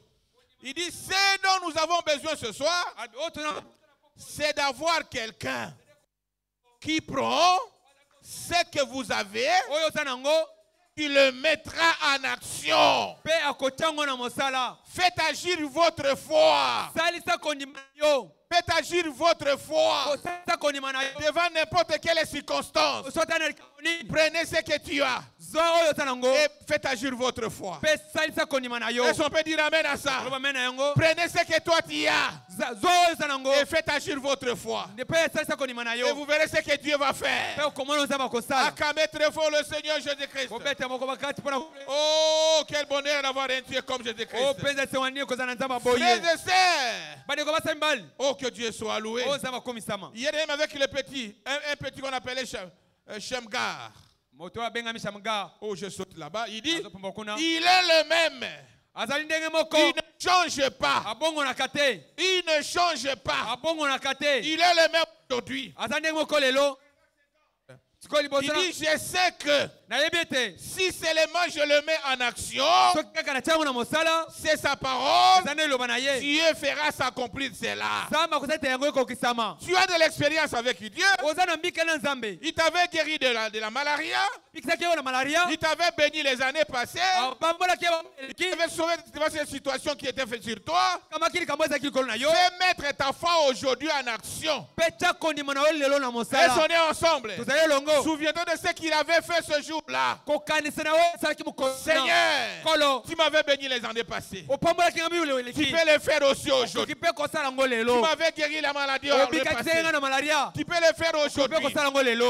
S2: Il dit, ce dont nous avons besoin ce soir, c'est d'avoir quelqu'un qui prend ce que vous avez, qui le mettra en action. Faites agir votre foi. Faites agir votre foi devant n'importe quelle circonstance. Prenez ce que tu as et faites agir votre foi. Est-ce qu'on peut dire amen à ça? Prenez ce que toi tu as et faites agir votre foi. Et vous verrez ce que Dieu va faire. Acclamez très fort le Seigneur Jésus-Christ. Oh, quel bonheur d'avoir un Dieu comme Jésus-Christ. Frères et sœurs, oh, que Dieu soit loué. Hier même avec le petit, un petit qu'on appelait Shamgar. Oh, je saute là-bas. Il dit, il est le même. Il ne change pas. Il ne change pas. Il est le même aujourd'hui. Il dit, je sais que si seulement je le mets en action, c'est sa parole, Dieu fera s'accomplir cela. Tu as de l'expérience avec Dieu. Il t'avait guéri de la malaria. Il t'avait béni les années passées. Il t'avait sauvé de cette situation qui était faite sur toi. Fais mettre ta foi aujourd'hui en action. Et on est ensemble. Souviens-toi de ce qu'il avait fait ce jour-là. Seigneur, tu m'avais béni les années passées. Tu peux le faire aussi aujourd'hui. Tu m'avais guéri la maladie au passé. Tu peux le faire aujourd'hui.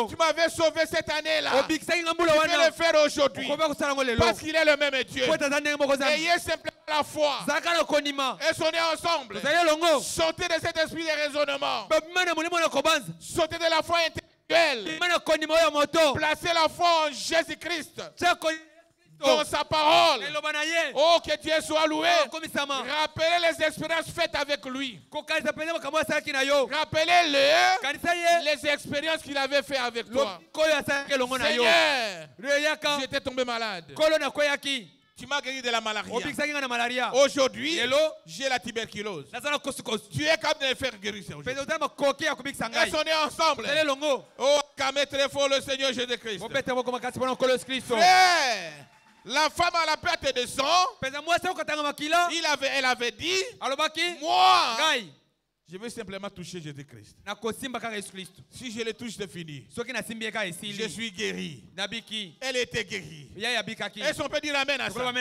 S2: Tu m'avais sauvé cette année-là. Tu peux le faire aujourd'hui. Parce qu'il est le même Dieu. Ayez simplement la foi. Et sonnez ensemble. Sortez de cet esprit de raisonnement. Sortez de la foi intellectuelle. Placez la foi en Jésus-Christ, dans sa parole. Oh, que Dieu soit loué. Rappelez les expériences faites avec lui. Rappelez-le les expériences qu'il avait fait avec toi. Seigneur, j'étais tombé malade. Tu m'as guéri de la malaria. Aujourd'hui, j'ai la tuberculose. Tu es capable de le faire guérir. Est-ce qu'on est ensemble? Oh, calmez très fort le Seigneur Jésus-Christ. Frère, la femme à la perte de sang, elle avait dit, moi, je veux simplement toucher Jésus-Christ. Si je le touche, c'est fini. Je suis guéri. Elle était guérie. Est-ce qu'on peut dire amen à ça?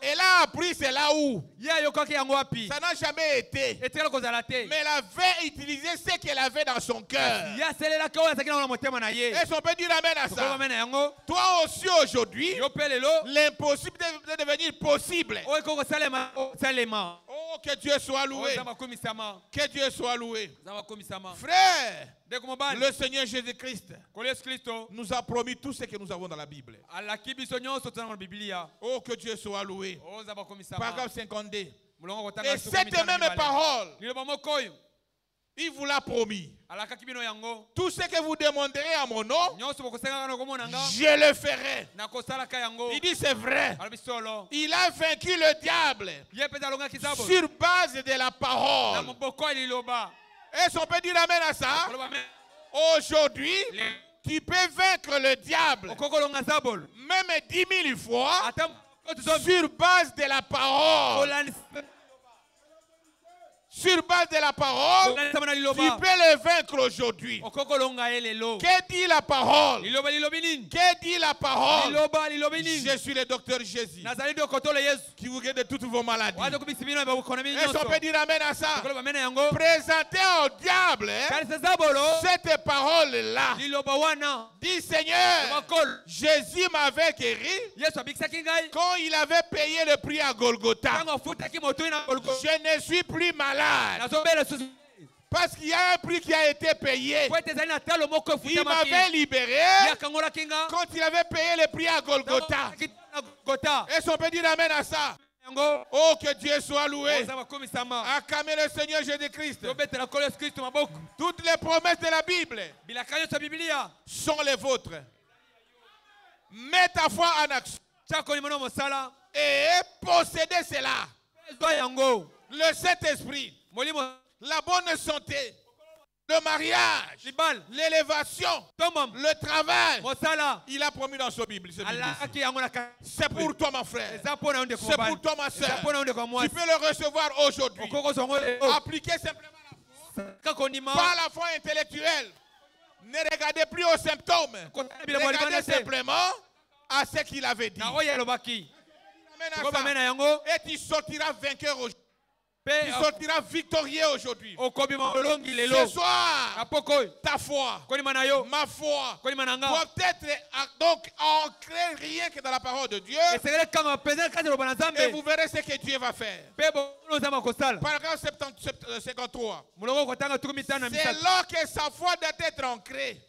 S2: Elle a appris, c'est là où ça n'a jamais été. Mais elle avait utilisé ce qu'elle avait dans son cœur. Est-ce qu'on peut dire amen à ça? Toi aussi aujourd'hui, l'impossible de devenir possible. Oh, que Dieu soit loué. Que Dieu soit loué. Frère, le Seigneur Jésus-Christ nous a promis tout ce que nous avons dans la Bible. Oh, que Dieu soit loué. Paragraphe 52. Et cette même parole, il vous l'a promis. Tout ce que vous demanderez à mon nom, je le ferai. Il dit c'est vrai. Il a vaincu le diable sur base de la parole. Est-ce qu'on peut dire amen à ça? Aujourd'hui, tu peux vaincre le diable même 10 000 fois sur base de la parole. sur base de la parole, tu peux les vaincre aujourd'hui. Que dit la parole? Que dit la parole? Je suis le docteur Jésus qui vous guérit de toutes vos maladies. Est-ce qu'on peut dire amen à ça? Présentez au diable cette parole-là. Dis Seigneur, Jésus m'avait guéri quand il avait payé le prix à Golgotha. Je ne suis plus malade. Parce qu'il y a un prix qui a été payé. Il m'avait libéré quand il avait payé le prix à Golgotha. Est-ce qu'on peut dire amen à ça? Oh, que Dieu soit loué. Acclamez le Seigneur Jésus-Christ. Toutes les promesses de la Bible sont les vôtres. Mets ta foi en action et possédez cela. Le Saint-Esprit, la bonne santé, le mariage, l'élévation, le travail. Il a promis dans sa Bible. C'est pour toi, ma frère. C'est pour toi, ma soeur. Tu peux le recevoir aujourd'hui. Appliquez simplement pas la foi intellectuelle. Ne regardez plus aux symptômes. Regardez simplement à ce qu'il avait dit. Et tu sortiras vainqueur aujourd'hui. Tu sortiras victorieux aujourd'hui. Ce soir, ta foi, ma foi, doit être donc ancrée rien que dans la parole de Dieu. Et vous verrez ce que Dieu va faire. Paragraphe 53. C'est là que sa foi doit être ancrée.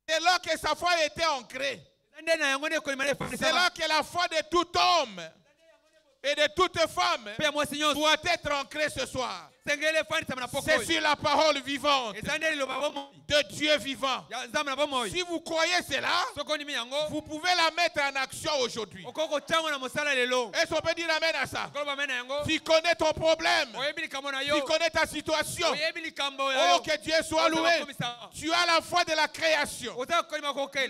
S2: C'est là que sa foi était ancrée. C'est là que la foi de tout homme et de toute femme doit être ancrée ce soir. C'est sur la parole vivante de Dieu vivant. Si vous croyez cela, vous pouvez la mettre en action aujourd'hui. Est-ce qu'on peut dire amen à ça? Tu connais ton problème, tu connais ta situation. Oh, que Dieu soit loué. Tu as la foi de la création.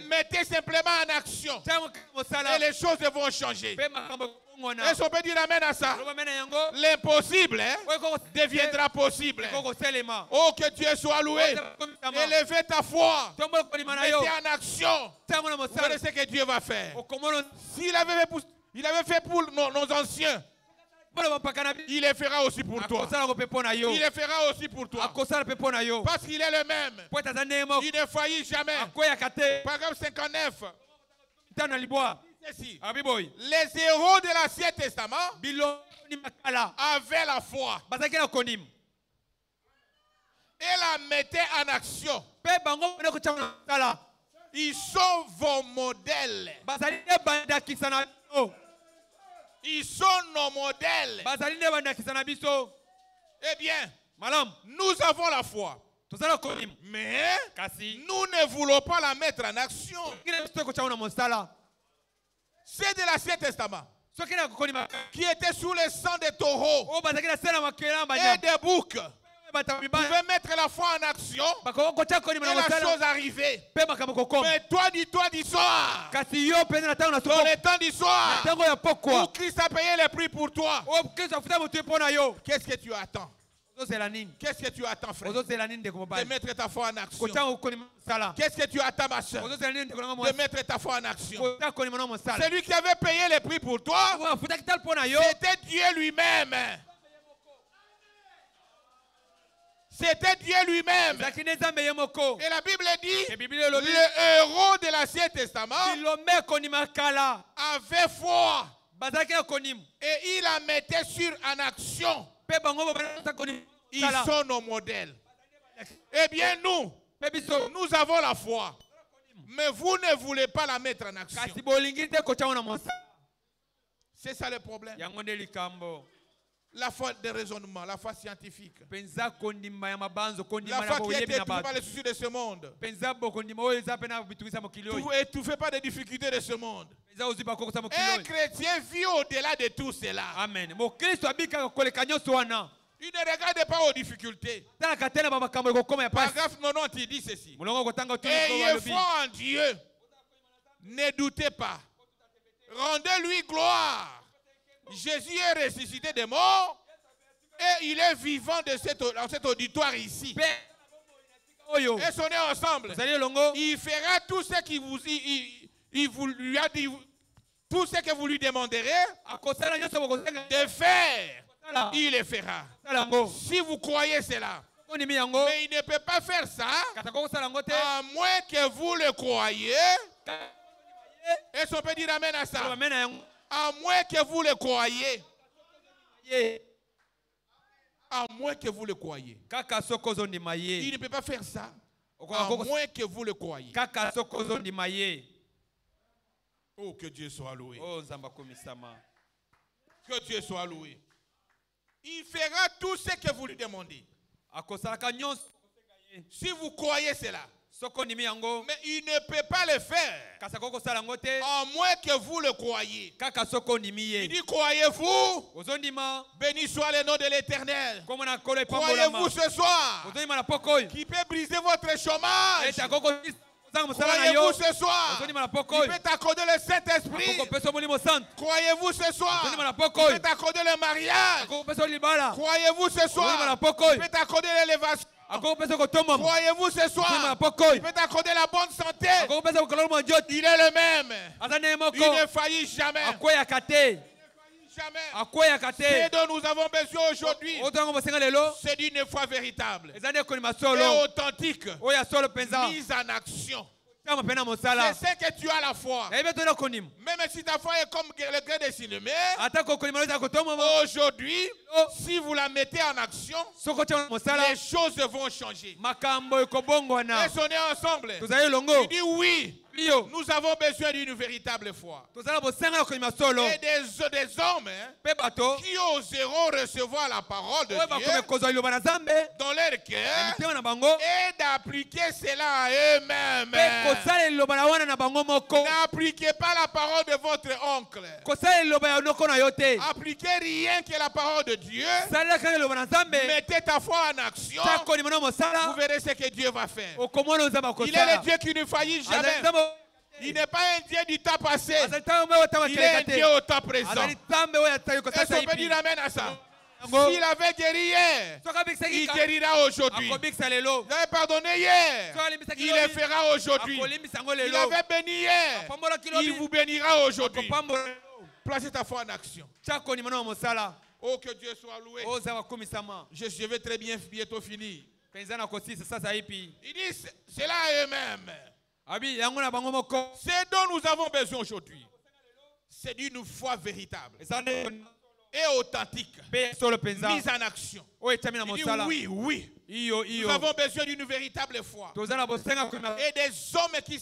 S2: Mettez simplement en action et les choses vont changer. Est-ce qu'on peut dire amen à ça? L'impossible deviendra possible. Oh, que Dieu soit loué. Élevez ta foi. Mettez en action. Vous verrez ce que Dieu va faire. S'il avait fait pour nos anciens, il le fera aussi pour toi. Il le fera aussi pour toi. Parce qu'il est le même. Il ne faillit jamais. Paragraphe 59. Les héros de l'Ancien Testament avaient la foi et la mettaient en action. Ils sont vos modèles. Ils sont nos modèles. Eh bien, nous avons la foi. Mais nous ne voulons pas la mettre en action. C'est de l'Ancien Testament qui était sous le sang des taureaux et des boucs. Vous pouvez mettre la foi en action et la chose arriver. Mais toi, dis soir, dans le temps du soir, où Christ a payé le prix pour toi, qu'est-ce que tu attends? Qu'est-ce que tu attends, frère? De mettre ta foi en action. Qu'est-ce que tu attends, ma soeur? De mettre ta foi en action. Celui qui avait payé le prix pour toi, c'était Dieu lui-même. C'était Dieu lui-même. Et la Bible dit, le héros de l'Ancien Testament avait foi. Et il la mettait en action. Ils sont nos modèles. Eh bien, nous avons la foi. Mais vous ne voulez pas la mettre en action. C'est ça le problème. La foi de raisonnement, la foi scientifique. La foi qui est étouffée par les soucis de ce monde. Et tu ne fais pas des difficultés de ce monde. Un chrétien vit au-delà de tout cela. Amen. Il ne regarde pas aux difficultés. Paragraphe 90, il dit ceci. Ayez foi en Dieu. Ne doutez pas. Rendez-lui gloire. Jésus est ressuscité des morts Et il est vivant dans cet auditoire ici. Et on est ensemble. Il fera tout ce qu'il vous lui a dit. Tout ce que vous lui demanderez de faire, il le fera. Si vous croyez cela. Mais il ne peut pas faire ça à moins que vous le croyez. Est-ce qu'on peut dire amen à ça? À moins que vous le croyez. À moins que vous le croyez. Il ne peut pas faire ça à moins que vous le croyez. Oh, que Dieu soit loué. Que Dieu soit loué. Il fera tout ce que vous lui demandez. Si vous croyez cela. Mais il ne peut pas le faire à moins que vous le croyez. Il dit, croyez-vous? Béni soit le nom de l'Éternel. Croyez-vous ce soir qui peut briser votre chômage? Croyez-vous ce soir qu'il peut t'accorder le Saint-Esprit? Croyez-vous ce soir qu'il peut t'accorder le mariage? Croyez-vous ce soir qu'il peut t'accorder l'élévation? Croyez-vous ce soir qu'il peut t'accorder la bonne santé? Il est le même. Il ne faillit jamais. Ce dont nous avons besoin aujourd'hui, c'est d'une foi véritable et authentique, mise en action. C'est ce que tu as la foi. Même si ta foi est comme le grain de sénévé, aujourd'hui, si vous la mettez en action, les choses vont changer. Est-ce qu'on est ensemble? Il dit oui. Nous avons besoin d'une véritable foi. Et des hommes qui oseront recevoir la parole de Dieu dans leur cœur et d'appliquer cela à eux-mêmes. N'appliquez pas la parole de votre oncle. Appliquez rien que la parole de Dieu. Mettez ta foi en action. Vous verrez ce que Dieu va faire. Il est le Dieu qui ne faillit jamais. Il n'est pas un Dieu du temps passé. Il est un Dieu au temps présent. Est-ce qu'on peut dire amen à ça? S'il avait guéri hier, il guérira aujourd'hui. Il avait pardonné hier, il le fera aujourd'hui. Il avait béni hier, il vous bénira aujourd'hui. Placez ta foi en action. Oh, que Dieu soit loué. Je vais très bientôt finir. Il dit, c'est là eux-mêmes. Ce dont nous avons besoin aujourd'hui, c'est d'une foi véritable et authentique, mise en action. Il dit oui. Nous avons besoin d'une véritable foi. Et des hommes qui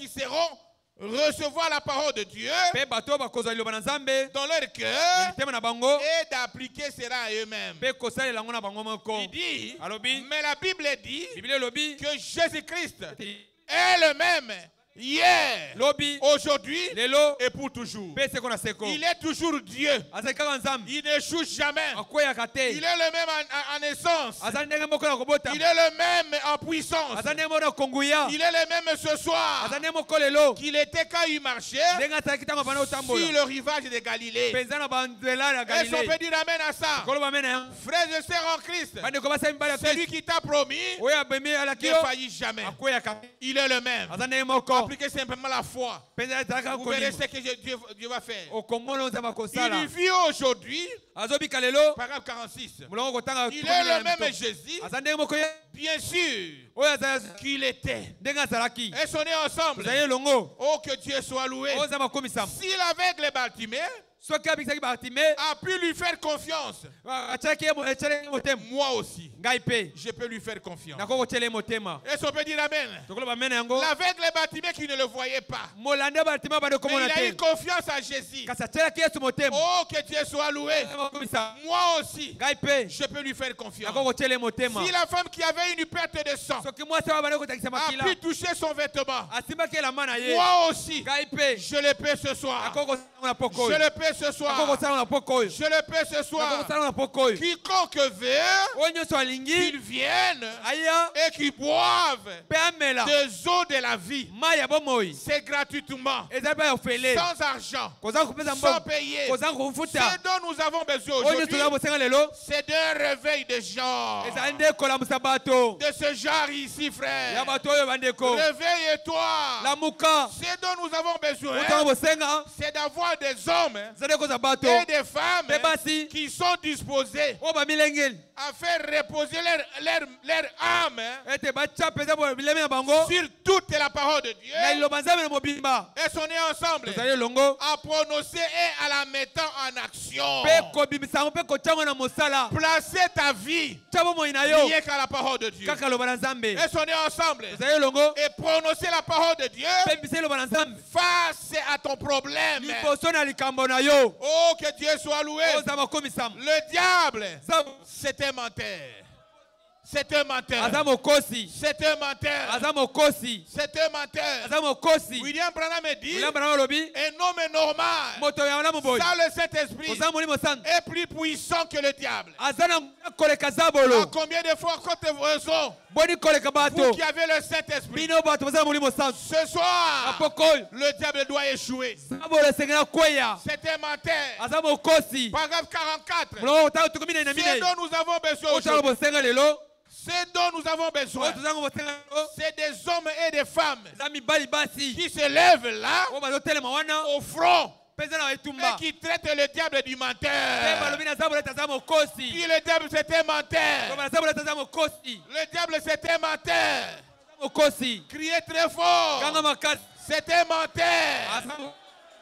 S2: seront recevoir la parole de Dieu dans leur cœur et d'appliquer cela à eux-mêmes. Il dit, mais la Bible dit que Jésus-Christ est le même hier, aujourd'hui et pour toujours. Il est toujours Dieu. Il n'échoue jamais. Il est le même en essence. Il est le même en puissance. Il est le même ce soir qu'il était quand il marchait sur le rivage de Galilée. Est-ce qu'on peut dire amen à ça? Frères et sœurs en Christ, celui qui t'a promis ne faillit jamais. Il est le même. Appliquez simplement la foi. Vous verrez ce que Dieu va faire. Il vit aujourd'hui, paragraphe 46. Il est le même Jésus, bien sûr, qu'il était. Est-ce qu'on est ensemble? Oh, que Dieu soit loué. Si l'aveugle Bartimée a pu lui faire confiance, moi aussi, je peux lui faire confiance. Est-ce qu'on peut dire amen? L'aveugle Bartimée qui ne le voyait pas, mais il a eu confiance à Jésus. Oh, que Dieu soit loué. Moi aussi, je peux lui faire confiance. Si la femme qui avait une perte de sang a pu toucher son vêtement, moi aussi, je le peux ce soir. Je le peux paie ce soir. Je le paie ce soir. Quiconque veut qu'il vienne et qu'il boive des eaux de la vie. C'est gratuitement. Sans argent. Sans payer. Ce dont nous avons besoin aujourd'hui, c'est d'un réveil de genre. De ce genre ici, frère. Réveille-toi. Ce dont nous avons besoin, c'est d'avoir des hommes et des femmes qui sont disposés à faire reposer leur âme sur toute la parole de Dieu. Et s'on est ensemble à prononcer et à la mettant en action. Placer ta vie liée qu'à la parole de Dieu. Et s'on est ensemble et prononcer la parole de Dieu face à ton problème. Oh, que Dieu soit loué. Le diable, c'est un menteur. C'est un menteur. C'est un menteur. C'est un menteur. William Branham dit un homme normal sans le Saint-Esprit est plus puissant que le diable. À combien de fois contre raison vous qui avez le Saint-Esprit, ce soir le diable doit échouer. C'est un menteur. Paragraphe 44. Ce dont nous avons besoin aujourd'hui, ce dont nous avons besoin, c'est des hommes et des femmes qui se lèvent là au front et qui traitent le diable du menteur. Puis le diable c'est un menteur. Le diable c'est un menteur. Criez très fort. C'est un menteur.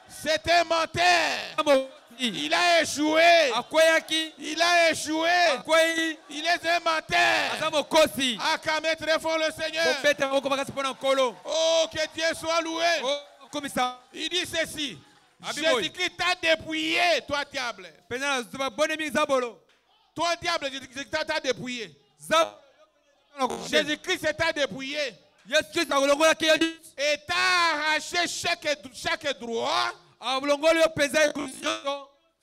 S2: C'est un menteur. Il a échoué. Il a échoué. Il est un menteur. Acclamez très fort le Seigneur. Oh, que Dieu soit loué. Il dit ceci. Jésus-Christ t'a dépouillé, toi diable. Toi diable, Jésus-Christ t'a dépouillé. Jésus-Christ t'a dépouillé. Et t'a arraché chaque droit.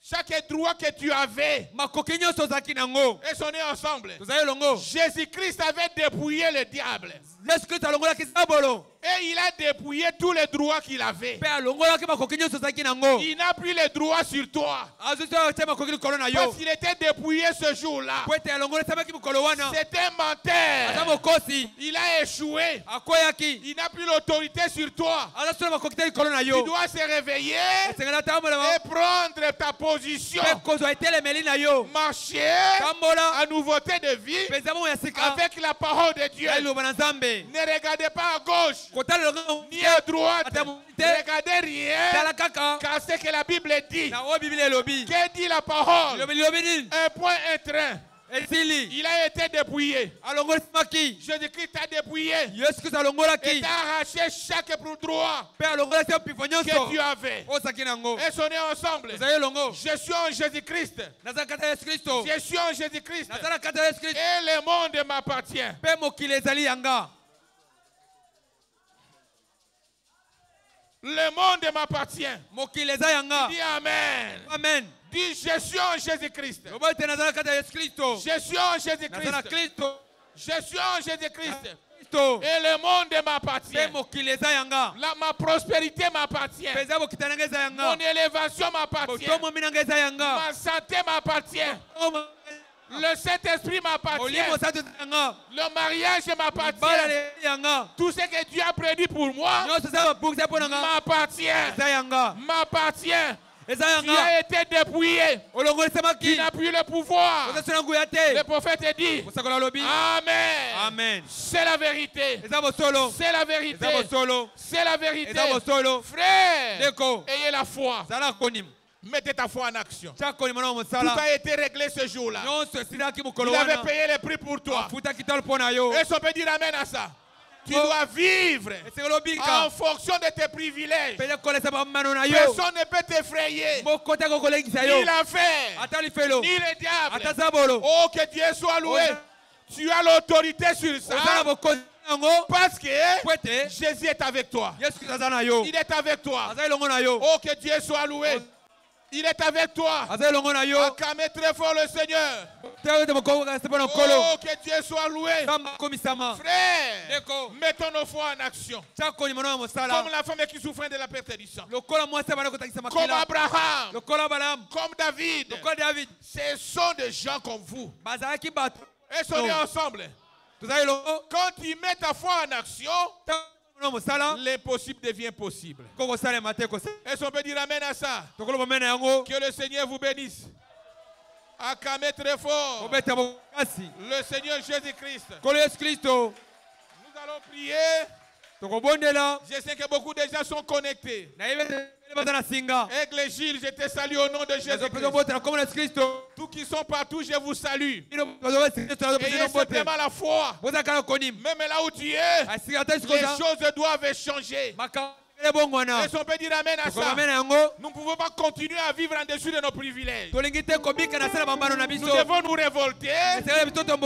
S2: Chaque droit que tu avais. Et on est ensemble. Jésus-Christ avait dépouillé le diable. Et il a dépouillé tous les droits qu'il avait. Il n'a plus les droits sur toi. Parce qu'il était dépouillé ce jour-là. C'est un menteur. Il a échoué. Il n'a plus l'autorité sur toi. Tu dois se réveiller et prendre ta position. Marcher à nouveauté de vie avec la parole de Dieu. Ne regardez pas à gauche ni à droite. Regardez rien car c'est que la Bible dit. Que dit la parole? Un point, un train. Il a été dépouillé. Jésus-Christ t'a dépouillé. Et t'a arraché chaque droit que tu avais. Et on est ensemble. Je suis en Jésus-Christ. Je suis en Jésus-Christ. Et le monde m'appartient. Le monde m'appartient. Dis Amen. Amen. Dis, je suis en Jésus-Christ. Je suis en Jésus-Christ. Je suis en Jésus-Christ. Et le monde m'appartient. Ma prospérité m'appartient. Mon élévation m'appartient. Ma santé m'appartient. Le Saint-Esprit m'appartient. Le mariage m'appartient. Tout ce que Dieu a prédit pour moi m'appartient. M'appartient. Tu as été dépouillé. Tu n'as plus le pouvoir. Le prophète dit Amen. Amen. C'est la vérité. C'est la vérité. C'est la vérité. Frère, ayez la foi. Mettez ta foi en action. Tout a été réglé ce jour-là. Il avait payé le prix pour toi. Et on peut dire Amen à ça. Tu dois vivre en fonction de tes privilèges. Personne ne peut t'effrayer. Ni l'enfer, ni le diable. Oh, que Dieu soit loué. Tu as l'autorité sur ça. Parce que Jésus est avec toi. Il est avec toi. Oh, que Dieu soit loué. Il est avec toi. Acclamez très fort le Seigneur. Oh, que Dieu soit loué. Frère, mettons nos foi en action. Comme la femme qui souffrait de la perte du sang. Comme Abraham. Comme David. Ce sont des gens comme vous. Et sont ensemble. Quand tu mets ta foi en action, l'impossible devient possible. Est-ce qu'on peut dire amen à ça? Que le Seigneur vous bénisse. Acclamez très fort le Seigneur Jésus-Christ. Nous allons prier. Je sais que beaucoup de gens sont connectés. Aigle Gilles, je te salue au nom de Jésus-Christ. Tous qui sont partout, je vous salue. Ayez simplement la foi. Même là où tu es, les choses doivent changer. Est-ce qu'on peut dire amen à ça? Nous ne pouvons pas continuer à vivre en dessous de nos privilèges. Nous devons nous révolter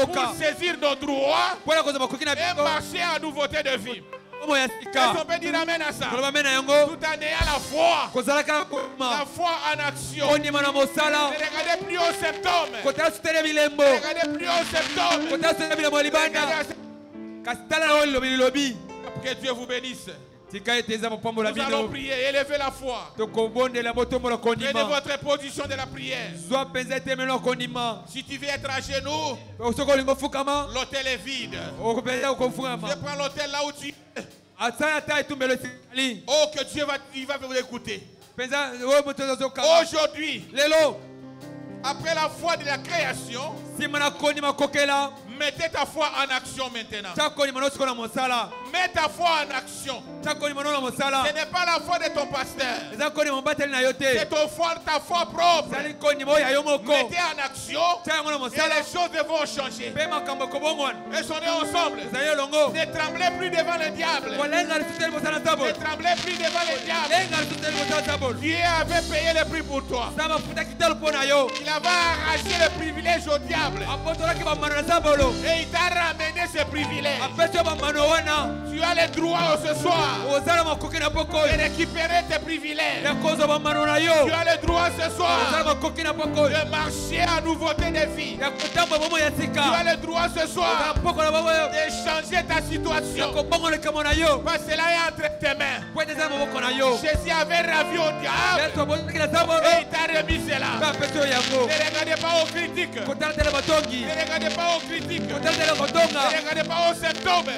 S2: pour saisir nos droits et marcher à nouveauté de vie. Est-ce qu'on peut dire amen à ça? Tout en ayant la foi. La foi en action. Ne regardez plus au symptôme. Ne regardez plus au symptôme. Que Dieu vous bénisse. Nous allons prier, élevez la foi. Prenez votre position de la prière. Si tu veux être à genoux, l'hôtel est vide. Je prends l'hôtel là où tu es. Oh, que Dieu va vous écouter. Aujourd'hui, après la foi de la création, mettez ta foi en action maintenant. Mets ta foi en action. Ce n'est pas la foi de ton pasteur. C'est ta foi propre. Mettez en action et les choses vont changer. Et sonnez ensemble. Ne tremblez plus devant le diable. Ne tremblez plus devant le diable. Dieu avait payé le prix pour toi. Il avait arraché le privilège au diable. Et il t'a ramené ce privilège. Tu as le droit ce soir de récupérer tes privilèges. Tu as le droit ce soir de marcher à nouveauté de vie. Tu as le droit ce soir de changer ta situation. Parce que cela est entre tes mains. Jésus avait ravi au diable et il t'a remis cela. Ne regardez pas aux critiques. Ne regardez pas aux critiques. Ne regardez pas aux symptômes.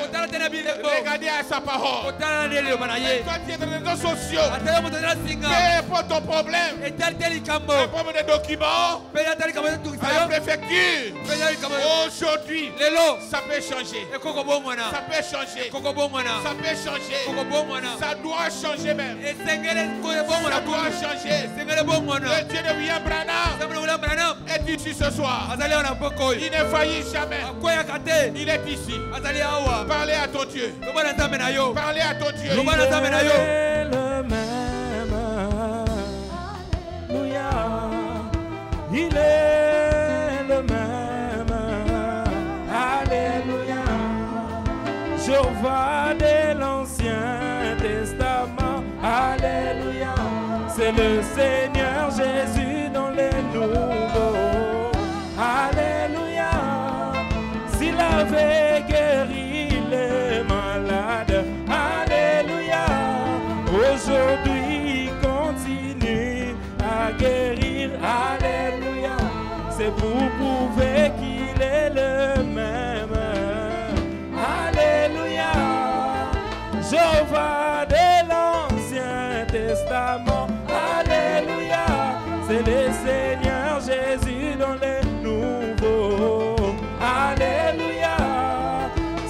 S2: Regardez à sa parole. Et toi, tu es dans les réseaux sociaux. Peu importe ton problème. Un problème de documents. À la préfecture. Aujourd'hui, ça peut changer. Ça peut changer. Ça peut changer. Ça doit changer même. Ça doit changer. Le Dieu de William Branham est ici ce soir. Il ne faillit jamais. Il est ici. Parlez à ton Dieu. Parlez à ton Dieu.
S3: Il est le même. Alléluia. Il est le même. Alléluia. Jéhovah de l'Ancien Testament. Alléluia. C'est le Seigneur Jésus dans les nouveaux. Alléluia. S'il avait guéri les malades, alléluia. Aujourd'hui, il continue à guérir, alléluia. C'est pour prouver qu'il est le même. Alléluia. Jéhovah de l'Ancien Testament, alléluia. C'est le Seigneur Jésus dans les nouveaux. Alléluia.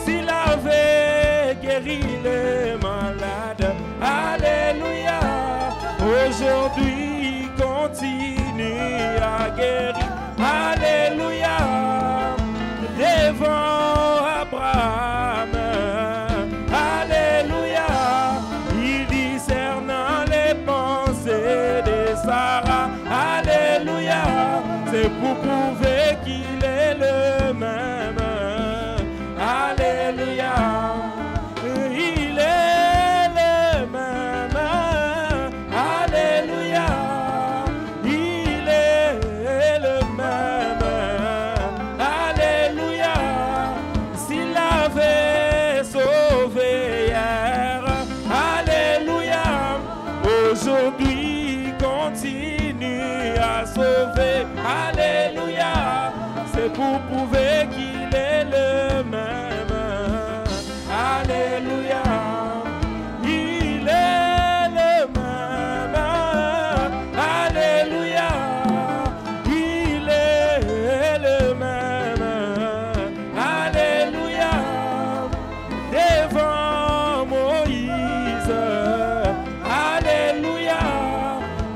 S3: S'il avait guéri les malades, alléluia. Aujourd'hui, il continue à guérir, alléluia. Devant Abraham, alléluia. Il discernant les pensées de Sarah, alléluia. C'est pour prouver qu'il est le même. Alléluia. Il est le même. Alléluia. continue à sauver. Alléluia, c'est pour prouver qu'il est le même. Alléluia, il est le même. Alléluia, il est le même. Alléluia, devant Moïse. Alléluia,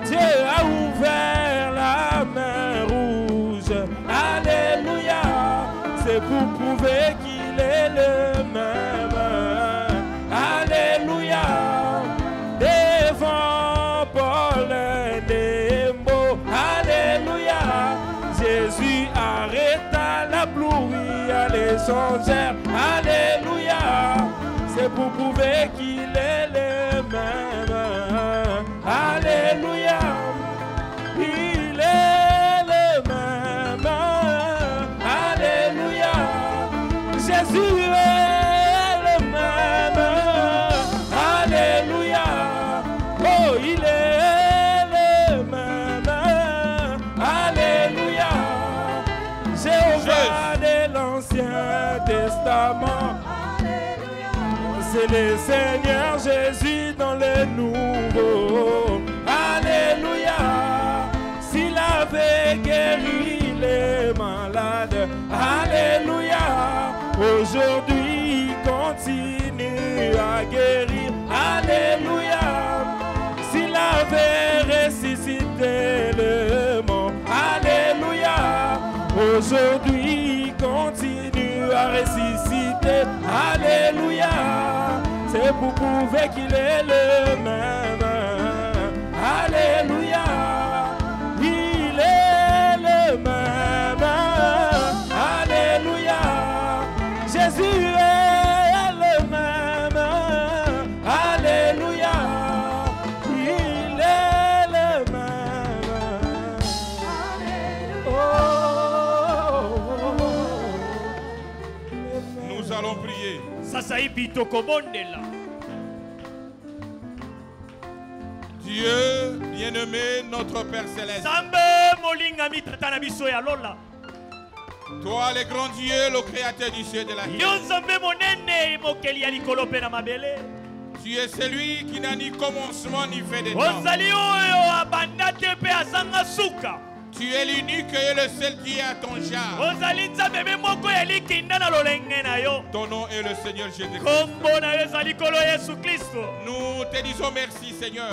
S3: Dieu a ouvert la mer rouge. Alléluia, c'est pour prouver qu'il est le même. Alléluia, devant Paul et Nembo. Alléluia, Jésus arrêta la pluie à l'échangeur. Alléluia, c'est pour prouver qu'il est le même. Alléluia, il est le même. Alléluia, Jésus est le même. Alléluia, oh il est le même. Alléluia, Jéhovah de l'Ancien Testament. C'est le Seigneur Jésus dans le Nouveau. Alléluia, s'il avait guéri les malades. Alléluia, aujourd'hui il continue à guérir. Alléluia, s'il avait ressuscité le mort. Alléluia, aujourd'hui il continue à ressusciter. Alléluia, c'est pour prouver qu'il est le même. Alléluia, il est le même. Alléluia, Jésus est le même. Alléluia, il est le même. Oh.
S2: Nous allons prier. Dieu bien-aimé, notre Père Céleste. Toi, le grand Dieu, le créateur du ciel et de la terre. Tu es celui qui n'a ni commencement ni fin de temps. Tu es l'unique et le seul qui est à ton genre. Ton nom est le Seigneur Jésus-Christ. Nous te disons merci, Seigneur,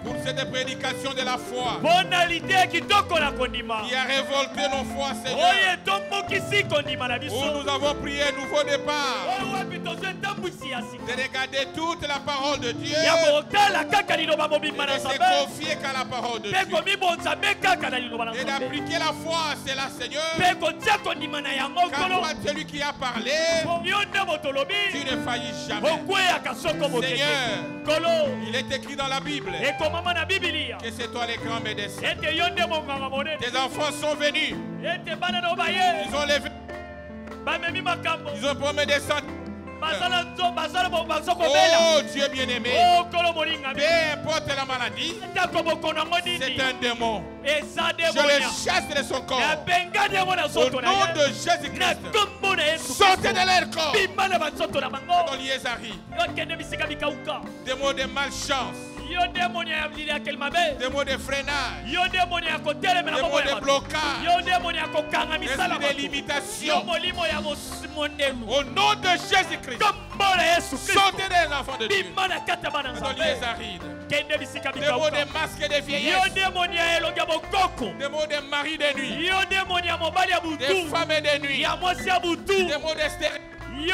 S2: pour cette prédication de la foi qui a révolté nos foi, Seigneur, où nous avons prié un nouveau départ, de regarder toute la parole de Dieu et de se confier qu'à la parole de Dieu et d'appliquer la foi à cela, Seigneur, car toi, celui qui a parlé, tu ne faillis jamais. Seigneur, il est écrit dans la Bible que c'est toi le grand médecin. Tes enfants sont venus, ils ont levé, ils ont promis des centaines. Oh Dieu bien-aimé, peu importe la maladie, c'est un démon. Je le chasse de son corps. Au nom de Jésus-Christ, sortez de leur corps. Dans l'Iezari, des mots de malchance, des mots de freinage, des mots de blocage, des limitations. Au nom de Jésus-Christ, sortez des enfants de Dieu dans l'Iezari. Des mots de masque et de vieillesse, des mots de mari de nuit, des femmes de nuit, des mots de stéréotypes. Au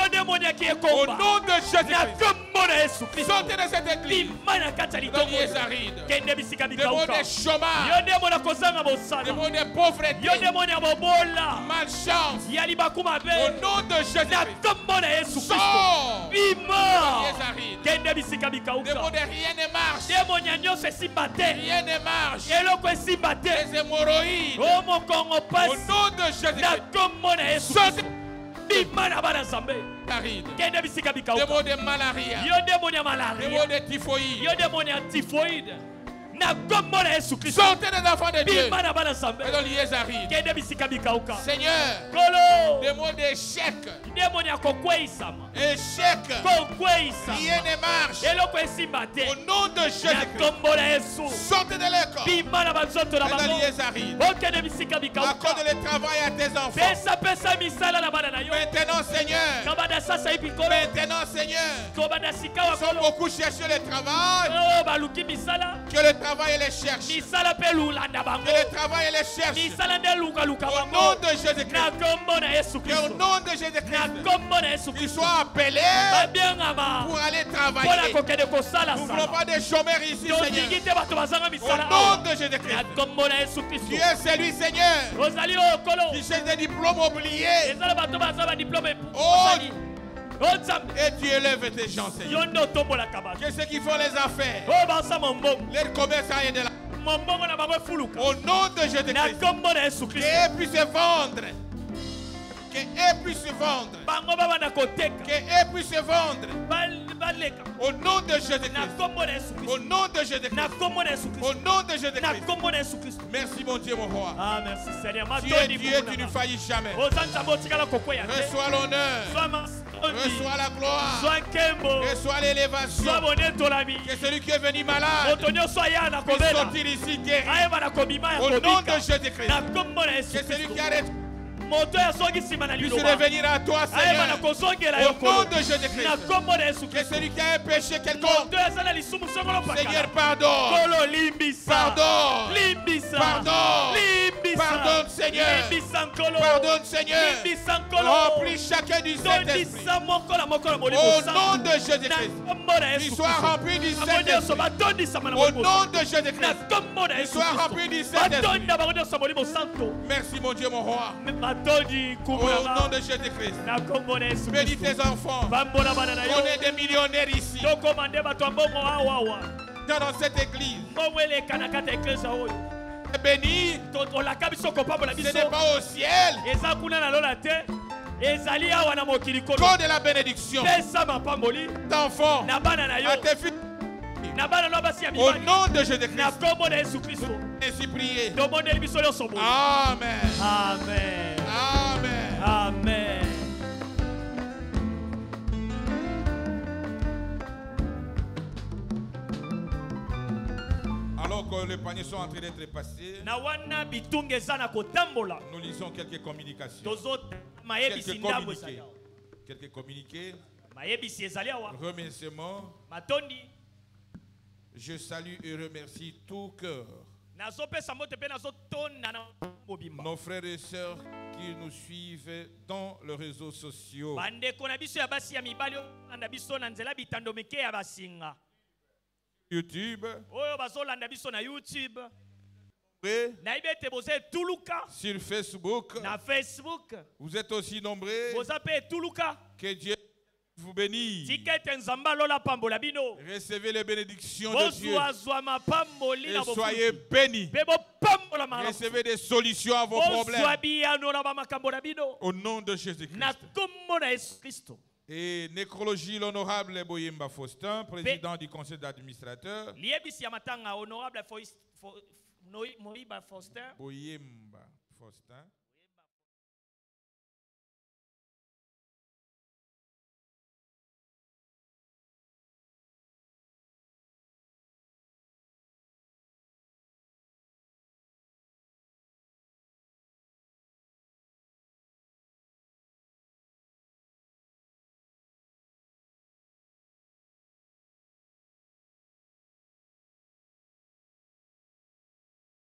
S2: nom de Jésus-Christ, sortez de cette église dans l'Iezari. Des mots de chômage, des mots de pauvreté, malchance. Au nom de Jésus-Christ, sors dans l'Iezari. Des mots de rien ne marche, rien ne marche, des hémorroïdes. Au nom de Jésus-Christ, sortez des mots de malaria, des mots de typhoïde, Sortez les enfants de Dieu. Et donc les arrive. Seigneur, des mots d'échec. Échec. Rien ne marche. Au nom de Jésus-Christ. Sortez de l'école. Et donc les arrive. Accorde le travail à tes enfants. Maintenant, Seigneur. Maintenant, Seigneur. Ils sont beaucoup cherché le travail. Que le travail les cherche. Que le travail les cherche. Au nom de Jésus-Christ. Que au nom de Jésus-Christ. Qu'ils soient appelés pour aller travailler. Nous ne voulons pas des chômeurs ici, Seigneur. Au nom de Jésus-Christ. Tu es celui, Seigneur, qui cherche des diplômes oubliés. Oh, et tu élèves tes gens, Seigneur. Qu'est-ce qu'ils font les affaires? Les commerçants et de la... Au nom de Jésus-Christ. Qu'ils puissent vendre. Qu'ils puissent vendre. Qu'ils puissent vendre. Au nom de Jésus-Christ. Au nom de Jésus-Christ. Au nom de Jésus-Christ. Merci mon Dieu, mon roi.
S4: Ah, merci Seigneur.
S2: Tu es Dieu, tu ne faillis jamais. Reçois l'honneur. Reçois la gloire. Reçois l'élévation. Que celui qui est venu malade puisse sortir ici guéri. Au nom de Jésus-Christ. Que celui qui arrête puisse revenir à toi, Seigneur. Au nom de Jésus-Christ. Que celui qui a un péché quelconque, Seigneur, pardonne. Pardonne. Pardonne, Seigneur. Pardonne, Seigneur. Remplis chacun du Saint-Esprit. Au nom de Jésus-Christ. Qu'il soit rempli du Saint-Esprit. Au nom de Jésus-Christ. Qu'il soit rempli du Saint-Esprit. Merci, mon Dieu, mon roi. Au nom de Jésus-Christ. Bénis tes enfants. On est des millionnaires ici. Dans cette église. Béni. Ce n'est pas au ciel. Qu'au de la bénédiction. D'enfants. À tes fils. Au nom de Jésus-Christ. Ainsi prier. Amen.
S4: Amen.
S2: Amen.
S4: Amen.
S2: Alors que les paniers sont en train d'être passés, nous lisons quelques communications. Quelques communiqués. Remerciements. Je salue et remercie tout cœur nos frères et sœurs qui nous suivent dans les réseaux sociaux. YouTube. Sur Facebook. Vous êtes aussi nombreux. Que Dieu vous bénisse. Recevez les bénédictions de Dieu. Et soyez bénis. Recevez des solutions à vos problèmes. Au nom de Jésus-Christ. Et nécrologie l'honorable Boyemba Faustin, président du conseil d'administrateur. Boyemba Faustin.